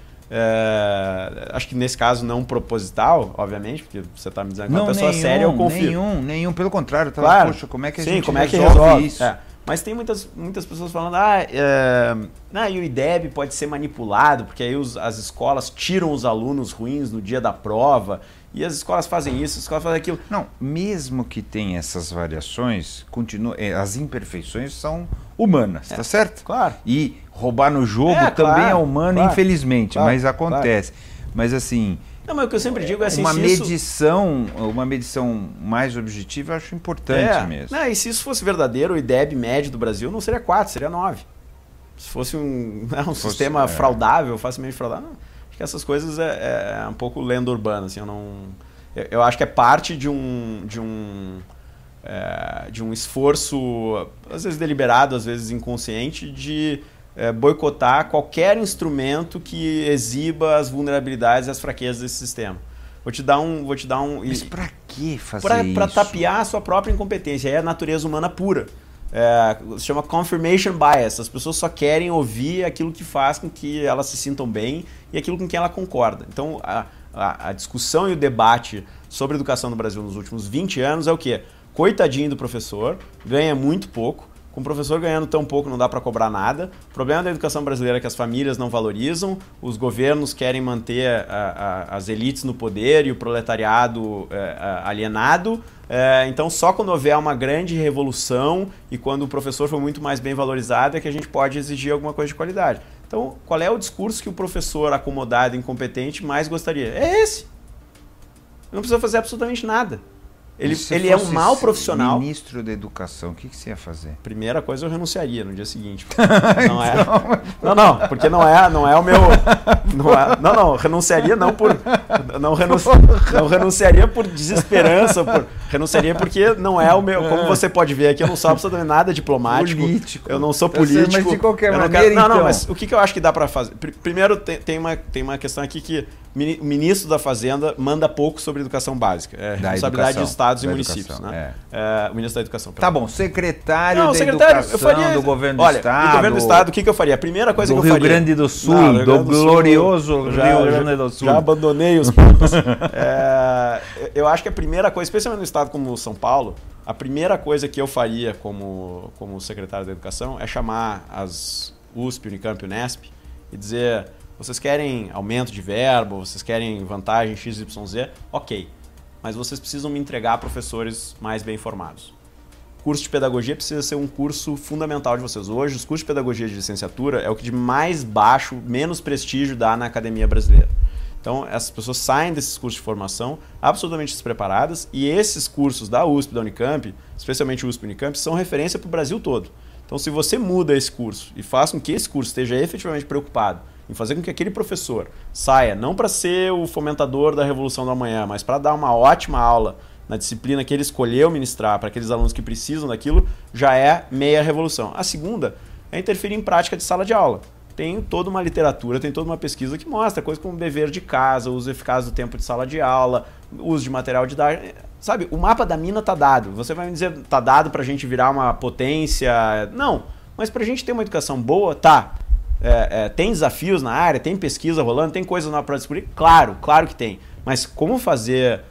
acho que nesse caso não proposital, obviamente, porque você está me dizendo que é uma pessoa séria, eu confio. Nenhum, pelo contrário. Claro. Poxa, como é que a gente resolve isso? Mas tem muitas pessoas falando, e o IDEB pode ser manipulado, porque aí as escolas tiram os alunos ruins no dia da prova, e as escolas fazem isso, as escolas fazem aquilo. Não, mesmo que tenha essas variações, as imperfeições são humanas, tá certo? Claro. E roubar no jogo também é humano, infelizmente, mas acontece. Mas assim... Não, mas o que eu sempre digo é assim... Uma medição mais objetiva eu acho importante mesmo. E se isso fosse verdadeiro, o IDEB médio do Brasil não seria 4, seria 9. Se fosse um sistema fraudável, facilmente fraudável... Acho que essas coisas é um pouco lenda urbana. Assim, eu acho que é parte de um esforço, às vezes deliberado, às vezes inconsciente, de... boicotar qualquer instrumento que exiba as vulnerabilidades e as fraquezas desse sistema. Vou te dar um... Mas para que fazer isso? Para tapear a sua própria incompetência. É a natureza humana pura. se chama confirmation bias. As pessoas só querem ouvir aquilo que faz com que elas se sintam bem e aquilo com que ela concorda. Então, a discussão e o debate sobre educação no Brasil nos últimos 20 anos é o quê? Coitadinho do professor, ganha muito pouco. Com o professor ganhando tão pouco não dá para cobrar nada. O problema da educação brasileira é que as famílias não valorizam, os governos querem manter as elites no poder e o proletariado alienado. Então só quando houver uma grande revolução e quando o professor for muito mais bem valorizado é que a gente pode exigir alguma coisa de qualidade. Então qual é o discurso que o professor acomodado e incompetente mais gostaria? É esse. Não precisa fazer absolutamente nada. Ele é um mau profissional. Ministro da Educação, o que você ia fazer? Primeira coisa, eu renunciaria no dia seguinte. Não, porque não é o meu... Não, renunciaria não por... Não renunciaria por desesperança, renunciaria porque não é o meu... Como você pode ver aqui, eu não sou absolutamente nada diplomático. Político. Eu não sou político. Mas de qualquer maneira, Não, mas o que eu acho que dá para fazer? Primeiro, tem uma questão aqui que o ministro da Fazenda manda pouco sobre educação básica. É responsabilidade de estados e municípios. Né? O ministro da Educação. Tá bom, secretário da Educação do Governo do Estado. Do Governo do Estado, o que eu faria? A primeira coisa que eu faria... Do Rio Grande do Sul, do glorioso Rio Grande do Sul. Já abandonei os pontos. Eu acho que a primeira coisa, especialmente no estado como São Paulo, a primeira coisa que eu faria como secretário da Educação é chamar as USP, Unicamp e Unesp e dizer... Vocês querem aumento de verbo, vocês querem vantagem XYZ, ok. Mas vocês precisam me entregar professores mais bem formados. O curso de pedagogia precisa ser um curso fundamental de vocês. Hoje, os cursos de pedagogia de licenciatura é o que de mais baixo, menos prestígio dá na academia brasileira. Então, essas pessoas saem desses cursos de formação absolutamente despreparadas e esses cursos da USP, da Unicamp, especialmente o USP e Unicamp, são referência para o Brasil todo. Então, se você muda esse curso e faz com que esse curso esteja efetivamente preocupado em fazer com que aquele professor saia, não para ser o fomentador da revolução do amanhã, mas para dar uma ótima aula na disciplina que ele escolheu ministrar para aqueles alunos que precisam daquilo, já é meia revolução. A segunda é interferir em prática de sala de aula. Tem toda uma literatura, tem toda uma pesquisa que mostra coisas como dever de casa, uso eficaz do tempo de sala de aula, uso de material didático. Sabe, o mapa da mina está dado. Você vai me dizer, está dado para a gente virar uma potência? Não, mas para a gente ter uma educação boa, tá. Tem desafios na área, tem pesquisa rolando, tem coisas para descobrir? Claro que tem. Mas como fazer,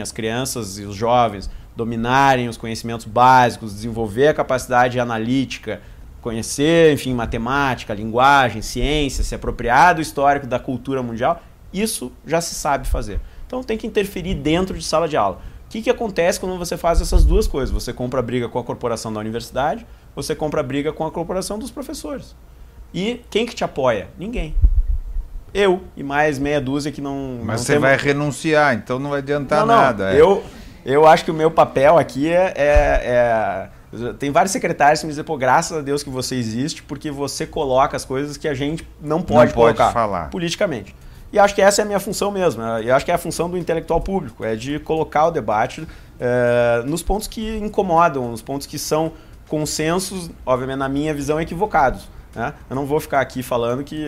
as crianças e os jovens dominarem os conhecimentos básicos, desenvolver a capacidade analítica, conhecer, matemática, linguagem, ciência, se apropriar do histórico da cultura mundial, isso já se sabe fazer. Então tem que interferir dentro de sala de aula. O que acontece quando você faz essas duas coisas? Você compra a briga com a corporação da universidade, você compra a briga com a corporação dos professores. E quem que te apoia? Ninguém. Eu e mais meia dúzia que não... Mas você vai renunciar, então não vai adiantar nada. Eu acho que o meu papel aqui tem vários secretários que me dizem, graças a Deus que você existe, porque você coloca as coisas que a gente não pode colocar falar politicamente. E acho que essa é a minha função mesmo. Eu acho que é a função do intelectual público, é de colocar o debate nos pontos que incomodam, nos pontos que são consensos, obviamente, na minha visão, equivocados. Né? Eu não vou ficar aqui falando que,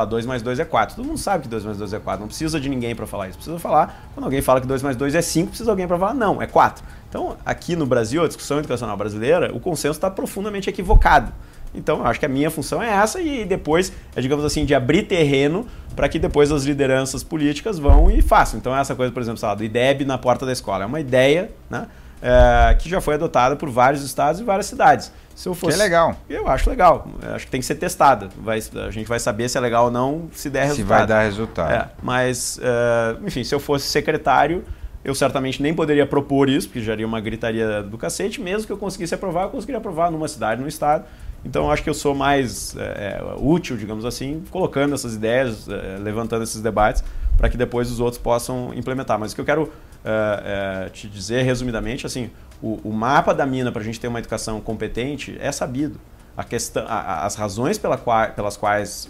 2 mais 2 é 4. Todo mundo sabe que 2 mais 2 é 4. Não precisa de ninguém para falar isso. Precisa falar, quando alguém fala que 2 mais 2 é 5, precisa de alguém para falar, não, é 4. Então, aqui no Brasil, a discussão educacional brasileira, o consenso está profundamente equivocado. Então, eu acho que a minha função é essa e depois, digamos assim, de abrir terreno para que depois as lideranças políticas vão e façam. Então, essa coisa, por exemplo, do IDEB na porta da escola, é uma ideia, né, que já foi adotada por vários estados e várias cidades. Se eu fosse, que é legal. Eu acho legal. Acho que tem que ser testada. A gente vai saber se é legal ou não, se der resultado. Se vai dar resultado. Mas, se eu fosse secretário, eu certamente nem poderia propor isso, porque já seria uma gritaria do cacete. Mesmo que eu conseguisse aprovar, eu conseguiria aprovar numa cidade, num estado. Então, eu acho que eu sou mais útil, digamos assim, colocando essas ideias, levantando esses debates, para que depois os outros possam implementar. Mas o que eu quero te dizer, resumidamente, assim, o mapa da mina para a gente ter uma educação competente é sabido. As razões pelas quais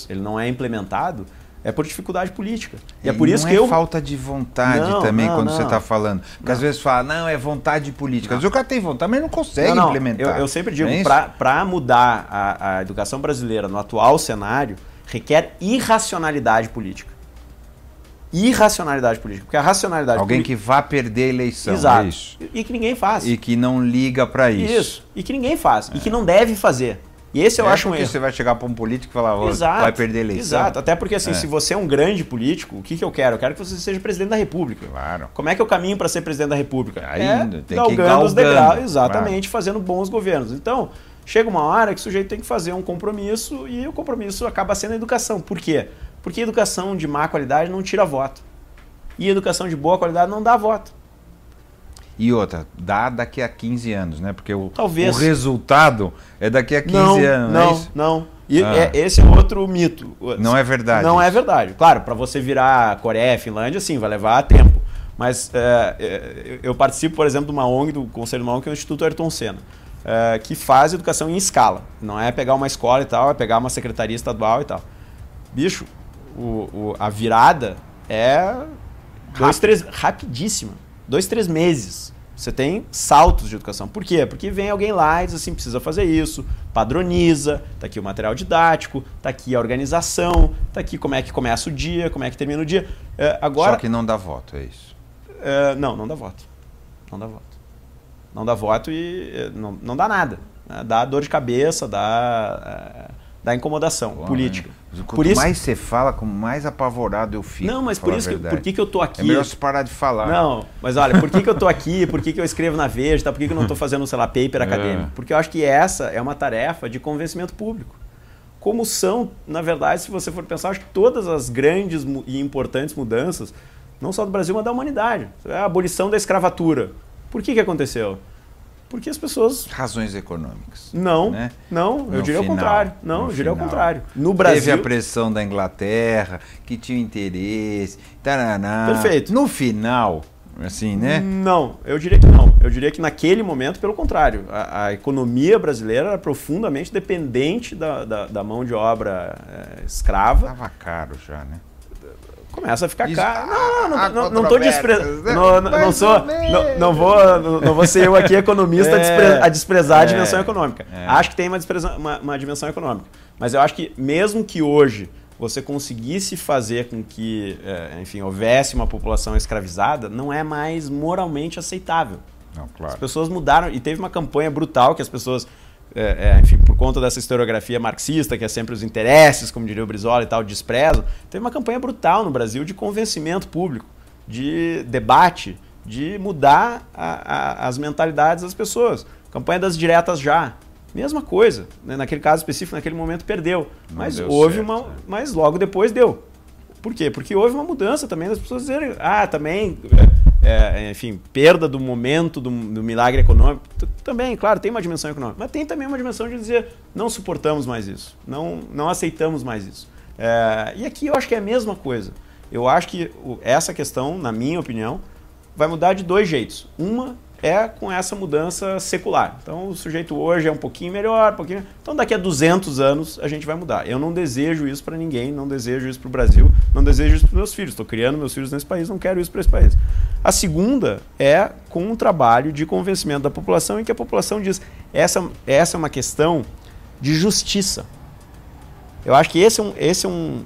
ele não é implementado é por dificuldade política. E é por isso que não é falta de vontade também quando você está falando. Porque às vezes fala, não, é vontade política. Às vezes o cara tem vontade, mas não consegue implementar. Eu sempre digo, para mudar a educação brasileira no atual cenário, requer irracionalidade política. irracionalidade política. Porque a racionalidade Alguém política... que vá perder a eleição, Exato. é isso? E que ninguém faz. E que não liga para isso. Isso. E que ninguém faz. E que não deve fazer. E esse eu acho um erro. Você vai chegar para um político e falar, Exato, vai perder a eleição. Exato. Até porque, assim, se você é um grande político, o que eu quero? Eu quero que você seja presidente da República. Claro. Como é que é o caminho para ser presidente da República? Ainda, tem que ir galgando os degraus. Claro. Exatamente, fazendo bons governos. Então, chega uma hora que o sujeito tem que fazer um compromisso e o compromisso acaba sendo a educação. Por quê? Porque educação de má qualidade não tira voto. E educação de boa qualidade não dá voto. E outra, dá daqui a 15 anos, né? Porque o resultado é daqui a 15 anos, não é isso? Não. E esse é outro mito. Não é verdade. Não é verdade. Claro, para você virar Coreia, Finlândia, sim, vai levar tempo. Mas eu participo, por exemplo, de uma ONG, do Conselho de uma ONG, que é o Instituto Ayrton Senna, que faz educação em escala. Não é pegar uma escola e tal, é pegar uma secretaria estadual e tal. Bicho, a virada é rapidíssima. 2-3 meses. Você tem saltos de educação. Por quê? Porque vem alguém lá e diz assim, precisa fazer isso, padroniza, tá aqui o material didático, tá aqui a organização, tá aqui como é que começa o dia, como é que termina o dia. Agora, só que não dá voto, é isso? Não dá voto. Não dá voto. Não dá voto e não dá nada. Né? Dá dor de cabeça, dá incomodação política. Quanto mais você fala, mais apavorado eu fico. Não, mas por que eu tô aqui? É melhor você parar de falar. Não, mas olha, por que eu tô aqui? Por que eu escrevo na Veja? Tá? Por que eu não tô fazendo, sei lá, paper acadêmico? Porque eu acho que essa é uma tarefa de convencimento público. Como são, na verdade, se você for pensar, acho que todas as grandes e importantes mudanças, não só do Brasil, mas da humanidade. A abolição da escravatura. Por que aconteceu? Porque as pessoas... Razões econômicas. Não, né? Eu diria o contrário. Não, eu diria o contrário. No Brasil... Teve a pressão da Inglaterra, que tinha interesse, taraná. Perfeito. No final, assim, né? Não, eu diria que não. Eu diria que naquele momento, pelo contrário, a economia brasileira era profundamente dependente da mão de obra escrava. Estava caro já, né? Começa a ficar caro. Não estou desprezando. Não vou ser eu aqui economista a desprezar a dimensão econômica. Acho que tem uma dimensão econômica. Mas eu acho que mesmo que hoje você conseguisse fazer com que, enfim, houvesse uma população escravizada, não é mais moralmente aceitável. Não, claro. As pessoas mudaram e teve uma campanha brutal que as pessoas... enfim, por conta dessa historiografia marxista, que é sempre os interesses, como diria o Brizola e tal, desprezo, teve uma campanha brutal no Brasil de convencimento público, de debate, de mudar as mentalidades das pessoas. Campanha das diretas já. Mesma coisa. Né? Naquele caso específico, naquele momento perdeu. Mas houve mas logo depois deu. Por quê? Porque houve uma mudança também das pessoas dizerem, também... enfim, perda do momento do milagre econômico, também, claro, tem uma dimensão econômica, mas tem também uma dimensão de dizer, não suportamos mais isso, não aceitamos mais isso. E aqui eu acho que é a mesma coisa. Eu acho que essa questão, na minha opinião, vai mudar de dois jeitos. Uma é com essa mudança secular. Então, o sujeito hoje é um pouquinho melhor, então daqui a 200 anos a gente vai mudar. Eu não desejo isso para ninguém, não desejo isso para o Brasil, não desejo isso para os meus filhos. Estou criando meus filhos nesse país, não quero isso para esse país. A segunda é com um trabalho de convencimento da população em que a população diz, essa é uma questão de justiça. Eu acho que esse é um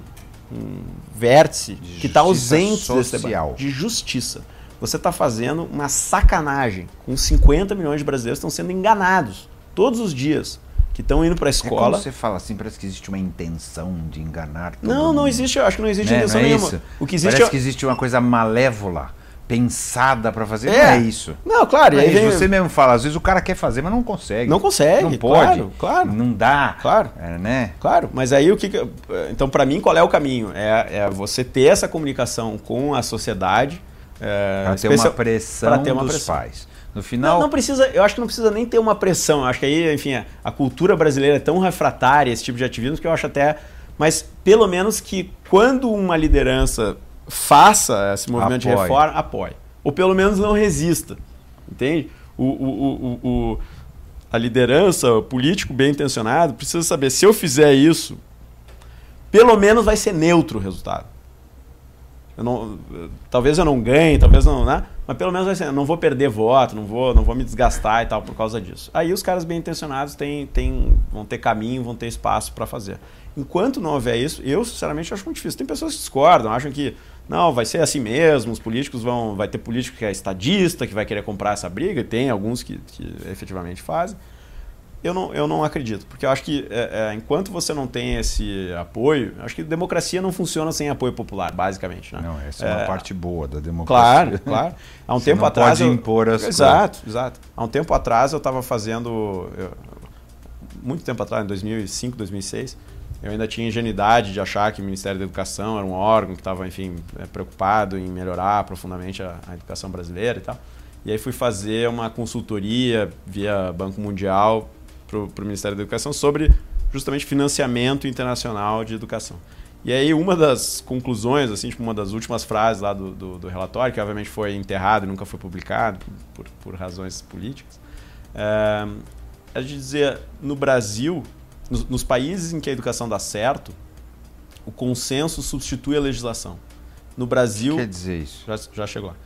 vértice que está ausente desse debate. De justiça. Você está fazendo uma sacanagem com 50 milhões de brasileiros que estão sendo enganados todos os dias, que estão indo para a escola. Quando você fala assim, parece que existe uma intenção de enganar todo mundo. Não existe, eu acho que não existe intenção nenhuma. Isso? O que existe parece que existe uma coisa malévola, pensada para fazer, não é isso. Não, claro. Não é isso. Você mesmo fala, às vezes o cara quer fazer, mas não consegue. Não consegue, não pode, claro. Não dá. Claro. Né? Claro, mas aí então, para mim, qual é o caminho? É você ter essa comunicação com a sociedade, para ter uma pressão dos pais. No final... Não precisa, eu acho que não precisa nem ter uma pressão. Eu acho que aí, enfim, a cultura brasileira é tão refratária a esse tipo de ativismo que eu acho até... Mas pelo menos que quando uma liderança faça esse movimento de reforma, apoie. Ou pelo menos não resista. Entende? A liderança, o político bem intencionado, precisa saber, se eu fizer isso, pelo menos vai ser neutro o resultado. Talvez eu não ganhe, talvez não, né? Mas pelo menos vai ser, eu não vou perder voto, não vou me desgastar e tal por causa disso. Aí os caras bem intencionados vão ter caminho, vão ter espaço para fazer. Enquanto não houver isso, eu sinceramente acho muito difícil. Tem pessoas que discordam, acham que não, vai ser assim mesmo, os políticos vai ter político que é estadista, que vai querer comprar essa briga, e tem alguns que efetivamente fazem. Eu não acredito, porque eu acho que enquanto você não tem esse apoio, acho que democracia não funciona sem apoio popular, basicamente. Né? Não, essa é uma parte boa da democracia. Claro. Há um você tempo não atrás. Pode impor as Exato. Há um tempo atrás eu estava fazendo. Muito tempo atrás, em 2005, 2006, eu ainda tinha ingenuidade de achar que o Ministério da Educação era um órgão que estava, enfim, preocupado em melhorar profundamente a educação brasileira e tal. E aí fui fazer uma consultoria via Banco Mundial para o Ministério da Educação sobre justamente financiamento internacional de educação. E aí uma das conclusões, assim, tipo, uma das últimas frases lá do relatório, que obviamente foi enterrado e nunca foi publicado por razões políticas, é de dizer, no Brasil, nos países em que a educação dá certo, o consenso substitui a legislação. No Brasil... O que quer dizer isso? Já chegou lá.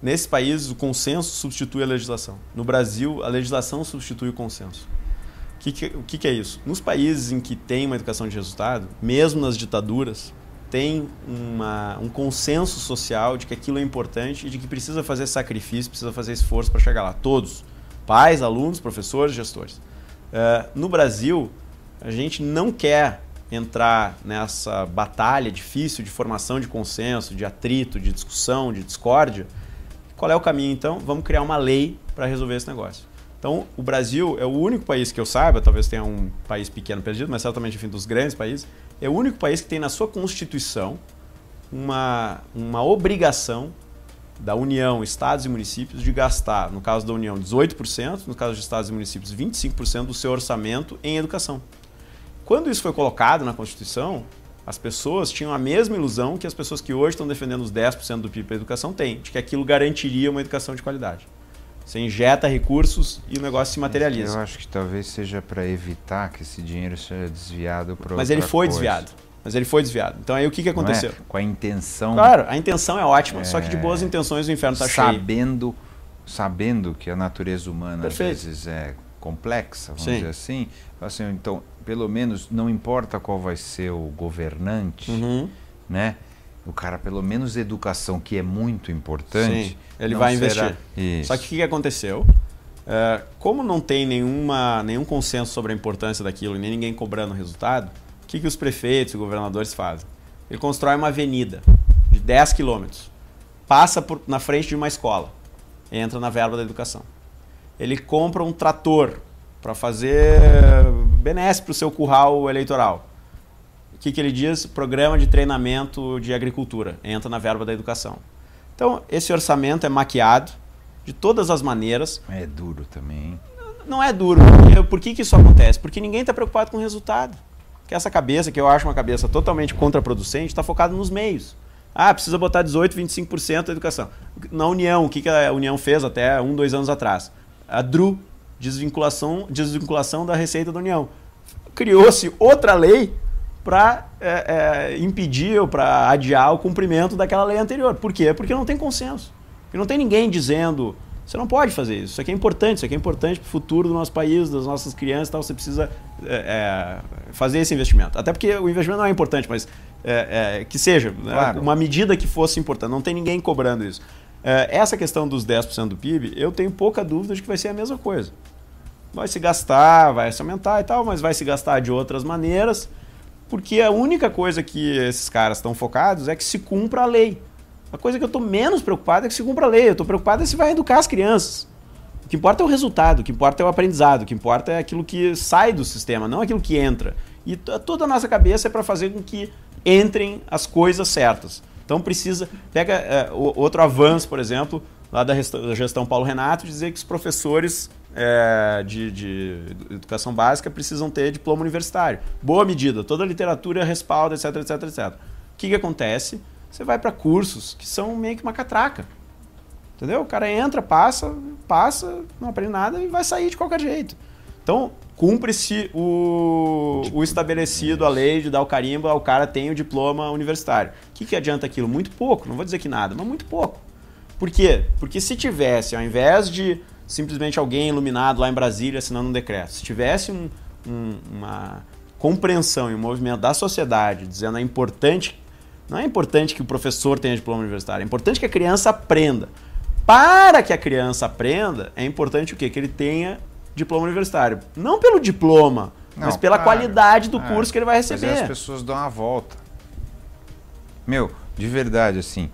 Nesses países, o consenso substitui a legislação. No Brasil, a legislação substitui o consenso. O que é isso? Nos países em que tem uma educação de resultado, mesmo nas ditaduras, tem um consenso social de que aquilo é importante e de que precisa fazer sacrifício, precisa fazer esforço para chegar lá. Todos. Pais, alunos, professores, gestores. No Brasil, a gente não quer entrar nessa batalha difícil de formação de consenso, de atrito, de discussão, de discórdia. Qual é o caminho, então? Vamos criar uma lei para resolver esse negócio. Então, o Brasil é o único país que eu saiba, talvez tenha um país pequeno perdido, mas certamente, enfim, dos grandes países, é o único país que tem na sua Constituição uma obrigação da União, estados e municípios de gastar, no caso da União, 18%, no caso de estados e municípios, 25% do seu orçamento em educação. Quando isso foi colocado na Constituição, as pessoas tinham a mesma ilusão que as pessoas que hoje estão defendendo os 10% do PIB para a educação têm, de que aquilo garantiria uma educação de qualidade. Você injeta recursos e o negócio se materializa. Eu acho que talvez seja para evitar que esse dinheiro seja desviado para outra Mas ele foi coisa. desviado. Mas ele foi desviado. Então aí o que aconteceu? Com a intenção... Claro, a intenção é ótima, só que de boas intenções o inferno está cheio. Sabendo que a natureza humana Perfeito. Às vezes é complexa, vamos dizer assim, então, pelo menos, não importa qual vai ser o governante, né? O cara, pelo menos educação, que é muito importante... Sim, ele vai investir. Isso. Só que o que aconteceu? Como não tem nenhum consenso sobre a importância daquilo e nem ninguém cobrando o resultado, o que os prefeitos e governadores fazem? Ele constrói uma avenida de 10 quilômetros, passa na frente de uma escola, entra na verba da educação. Ele compra um trator para fazer benesse para o seu curral eleitoral. O que ele diz? Programa de treinamento de agricultura. Entra na verba da educação. Então, esse orçamento é maquiado de todas as maneiras. É duro também, hein? Não é duro. Por que isso acontece? Porque ninguém está preocupado com o resultado. Porque essa cabeça, que eu acho uma cabeça totalmente contraproducente, está focada nos meios. Precisa botar 18%, 25% da educação. Na União, o que a União fez até 2 anos atrás? A DRU, desvinculação da receita da União. Criou-se outra lei para impedir ou para adiar o cumprimento daquela lei anterior. Por quê? Porque não tem consenso. Porque não tem ninguém dizendo, você não pode fazer isso, isso aqui é importante para o futuro do nosso país, das nossas crianças e tal, você precisa fazer esse investimento. Até porque o investimento não é importante, mas que seja, claro, uma medida que fosse importante, não tem ninguém cobrando isso. Essa questão dos 10% do PIB, eu tenho pouca dúvida de que vai ser a mesma coisa. Vai se gastar, vai se aumentar e tal, mas vai se gastar de outras maneiras, porque a única coisa que esses caras estão focados é que se cumpra a lei. A coisa que eu estou menos preocupado é que se cumpra a lei. Eu estou preocupado é se vai educar as crianças. O que importa é o resultado, o que importa é o aprendizado, o que importa é aquilo que sai do sistema, não aquilo que entra. E toda a nossa cabeça é para fazer com que entrem as coisas certas. Então pega outro avanço, por exemplo, lá da gestão Paulo Renato, dizer que os professores de educação básica precisam ter diploma universitário. Boa medida, toda a literatura respalda, etc, etc, etc. O que acontece? Você vai para cursos que são meio que uma catraca. Entendeu? O cara entra, passa, não aprende nada e vai sair de qualquer jeito. Então, cumpre-se o estabelecido, a lei de dar o carimbo, o cara tem o diploma universitário. O que adianta aquilo? Muito pouco, não vou dizer que nada, mas muito pouco. Por quê? Porque se tivesse, ao invés de simplesmente alguém iluminado lá em Brasília assinando um decreto, se tivesse uma compreensão e um movimento da sociedade dizendo é importante Não é importante que o professor tenha diploma universitário, é importante que a criança aprenda. Para que a criança aprenda, é importante o quê? Que ele tenha diploma universitário. Não pelo diploma, mas pela qualidade do curso que ele vai receber. Mas as pessoas dão a volta. Meu, de verdade, assim,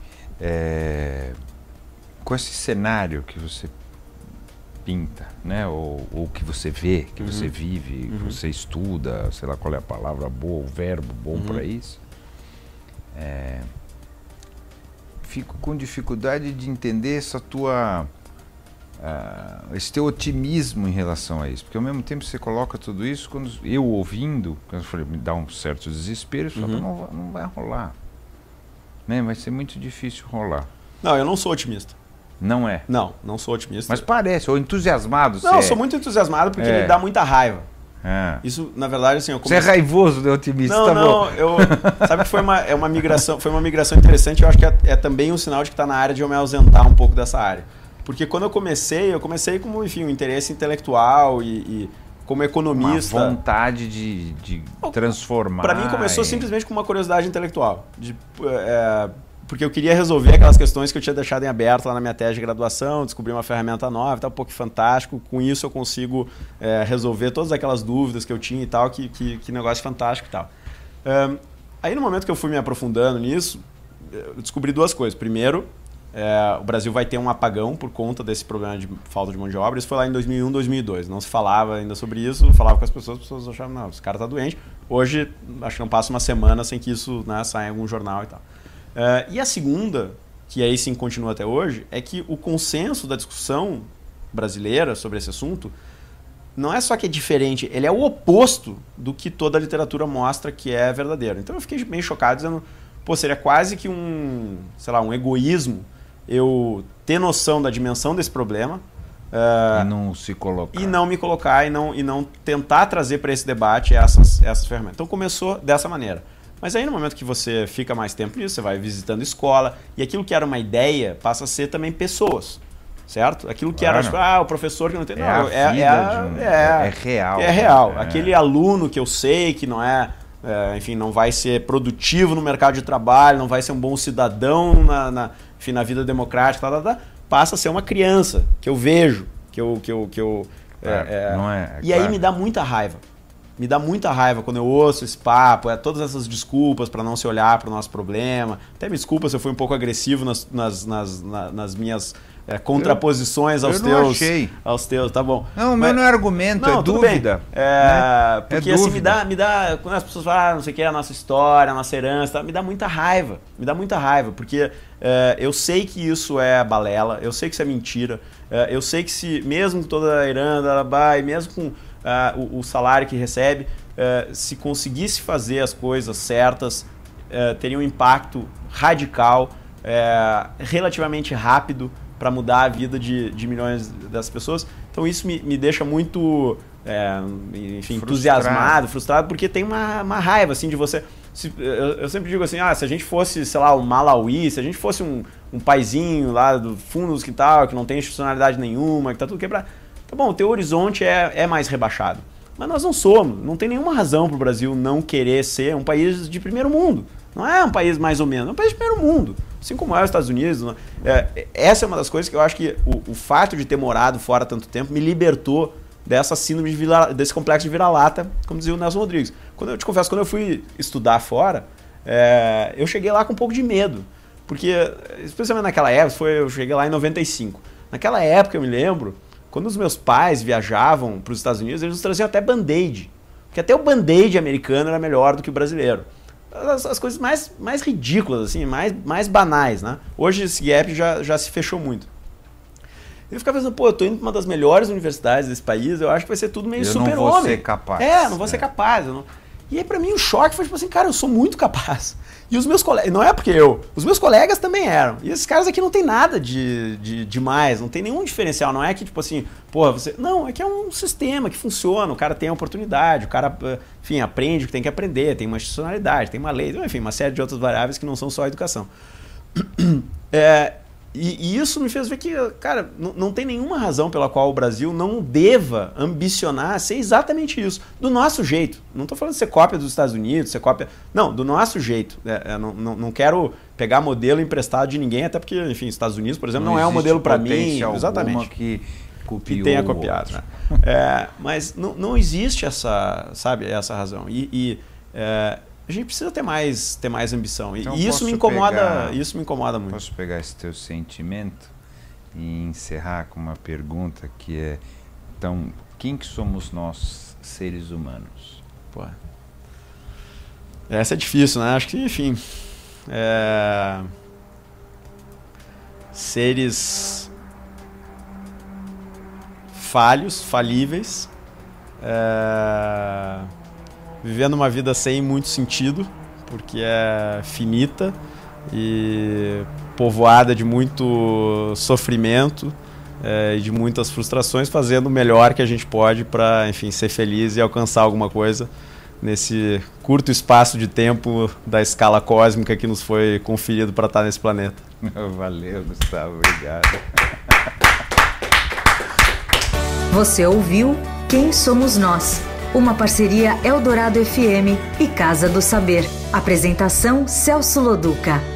com esse cenário que você pinta, né? Ou que você vê, que você vive, que você estuda, sei lá qual é a palavra boa, o verbo bom para isso. Fico com dificuldade de entender esse teu otimismo em relação a isso, porque ao mesmo tempo você coloca tudo isso, quando eu ouvindo, quando eu falei, me dá um certo desespero, eu falo, não vai rolar, né? Vai ser muito difícil rolar. Não, eu não sou otimista. Não é? Não sou otimista. Mas parece, ou entusiasmado. Não, eu sou muito entusiasmado porque me dá muita raiva. Isso, na verdade, assim, Você é raivoso, né, otimista? Não, sabe que foi uma migração interessante. Eu acho que é também um sinal de que está na área de eu me ausentar um pouco dessa área. Porque quando eu comecei como, enfim, um interesse intelectual e como economista. Uma vontade de transformar. Para mim começou simplesmente com uma curiosidade intelectual. Porque eu queria resolver aquelas questões que eu tinha deixado em aberto lá na minha tese de graduação, descobri uma ferramenta nova, tá um pouco fantástico. Com isso eu consigo resolver todas aquelas dúvidas que eu tinha e tal, que negócio fantástico e tal. Aí no momento que eu fui me aprofundando nisso, eu descobri duas coisas. Primeiro, o Brasil vai ter um apagão por conta desse problema de falta de mão de obra. Isso foi lá em 2001, 2002. Não se falava ainda sobre isso, falava com as pessoas achavam, não, esse cara tá doente. Hoje, acho que não passa uma semana sem que isso, né, saia em algum jornal e tal. E a segunda, que aí sim continua até hoje, é que o consenso da discussão brasileira sobre esse assunto não é só que é diferente, ele é o oposto do que toda a literatura mostra que é verdadeiro. Então eu fiquei meio chocado dizendo, seria quase que um egoísmo eu ter noção da dimensão desse problema e não se colocar. E não me colocar e não tentar trazer para esse debate essas ferramentas. Então começou dessa maneira. Mas aí no momento que você fica mais tempo nisso, você vai visitando escola, e aquilo que era uma ideia passa a ser também pessoas, certo? Aquilo que era, o professor que não tem... É real. É real. Aquele aluno que eu sei que não enfim, não vai ser produtivo no mercado de trabalho, não vai ser um bom cidadão na vida democrática, passa a ser uma criança que eu vejo, e aí me dá muita raiva. Me dá muita raiva quando eu ouço esse papo, todas essas desculpas para não se olhar para o nosso problema. Até me desculpa se eu fui um pouco agressivo nas minhas contraposições aos teus, tá bom. Não, o meu não é argumento, é dúvida. Porque assim, me dá, quando as pessoas falam, não sei o que, a nossa história, a nossa herança, me dá muita raiva. Me dá muita raiva, porque eu sei que isso é balela, eu sei que isso é mentira, eu sei que se, mesmo com toda a herança, e mesmo com o salário que recebe, se conseguisse fazer as coisas certas, teria um impacto radical, relativamente rápido, para mudar a vida de milhões das pessoas. Então isso me deixa muito entusiasmado, frustrado, porque tem uma raiva assim, de você... Eu sempre digo assim, se a gente fosse, sei lá, o Malawi, se a gente fosse um paizinho lá do fundo do quintal, que não tem institucionalidade nenhuma, que está tudo quebrado... Tá bom, o teu horizonte é mais rebaixado. Mas nós não somos. Não tem nenhuma razão para o Brasil não querer ser um país de primeiro mundo. Não é um país mais ou menos, é um país de primeiro mundo. Assim como é os Estados Unidos. Essa é uma das coisas que eu acho que o fato de ter morado fora há tanto tempo me libertou dessa síndrome desse complexo de vira-lata, como dizia o Nelson Rodrigues. Eu te confesso, quando eu fui estudar fora, eu cheguei lá com um pouco de medo. Porque, especialmente naquela época, eu cheguei lá em 95. Naquela época, eu me lembro... Quando os meus pais viajavam para os Estados Unidos, eles nos traziam até Band-Aid. Porque até o Band-Aid americano era melhor do que o brasileiro. As coisas mais ridículas, assim, mais banais, né? Hoje esse gap já se fechou muito. Eu ficava pensando, eu tô indo para uma das melhores universidades desse país, eu acho que vai ser tudo meio super-homem. Eu não vou ser capaz. Não vou ser capaz. E aí para mim o choque foi tipo assim, cara, eu sou muito capaz. E os meus colegas, não é porque os meus colegas também eram. E esses caras aqui não tem nada de demais, não tem nenhum diferencial. Não é que tipo assim, você... Não, é que é um sistema que funciona, o cara tem a oportunidade, o cara, enfim, aprende o que tem que aprender, tem uma institucionalidade, tem uma lei, enfim, uma série de outras variáveis que não são só a educação. E isso me fez ver que, cara, não tem nenhuma razão pela qual o Brasil não deva ambicionar ser exatamente isso. Do nosso jeito. Não estou falando de ser cópia dos Estados Unidos, ser cópia... Não, do nosso jeito. Não quero pegar modelo emprestado de ninguém, até porque, enfim, Estados Unidos, por exemplo, não é um modelo para mim. Exatamente. Que tenha copiado. Né? Mas não existe essa razão. A gente precisa ter mais ambição. Então, e isso me incomoda muito. Posso pegar esse teu sentimento e encerrar com uma pergunta que é: então, quem que somos nós, seres humanos? Pô. Essa é difícil, né? Acho que, enfim... seres falíveis, vivendo uma vida sem muito sentido, porque é finita e povoada de muito sofrimento e de muitas frustrações, fazendo o melhor que a gente pode para, enfim, ser feliz e alcançar alguma coisa nesse curto espaço de tempo da escala cósmica que nos foi conferido para estar nesse planeta. Valeu, Gustavo. Obrigado. Você ouviu Quem Somos Nós? Uma parceria Eldorado FM e Casa do Saber. Apresentação Celso Loduca.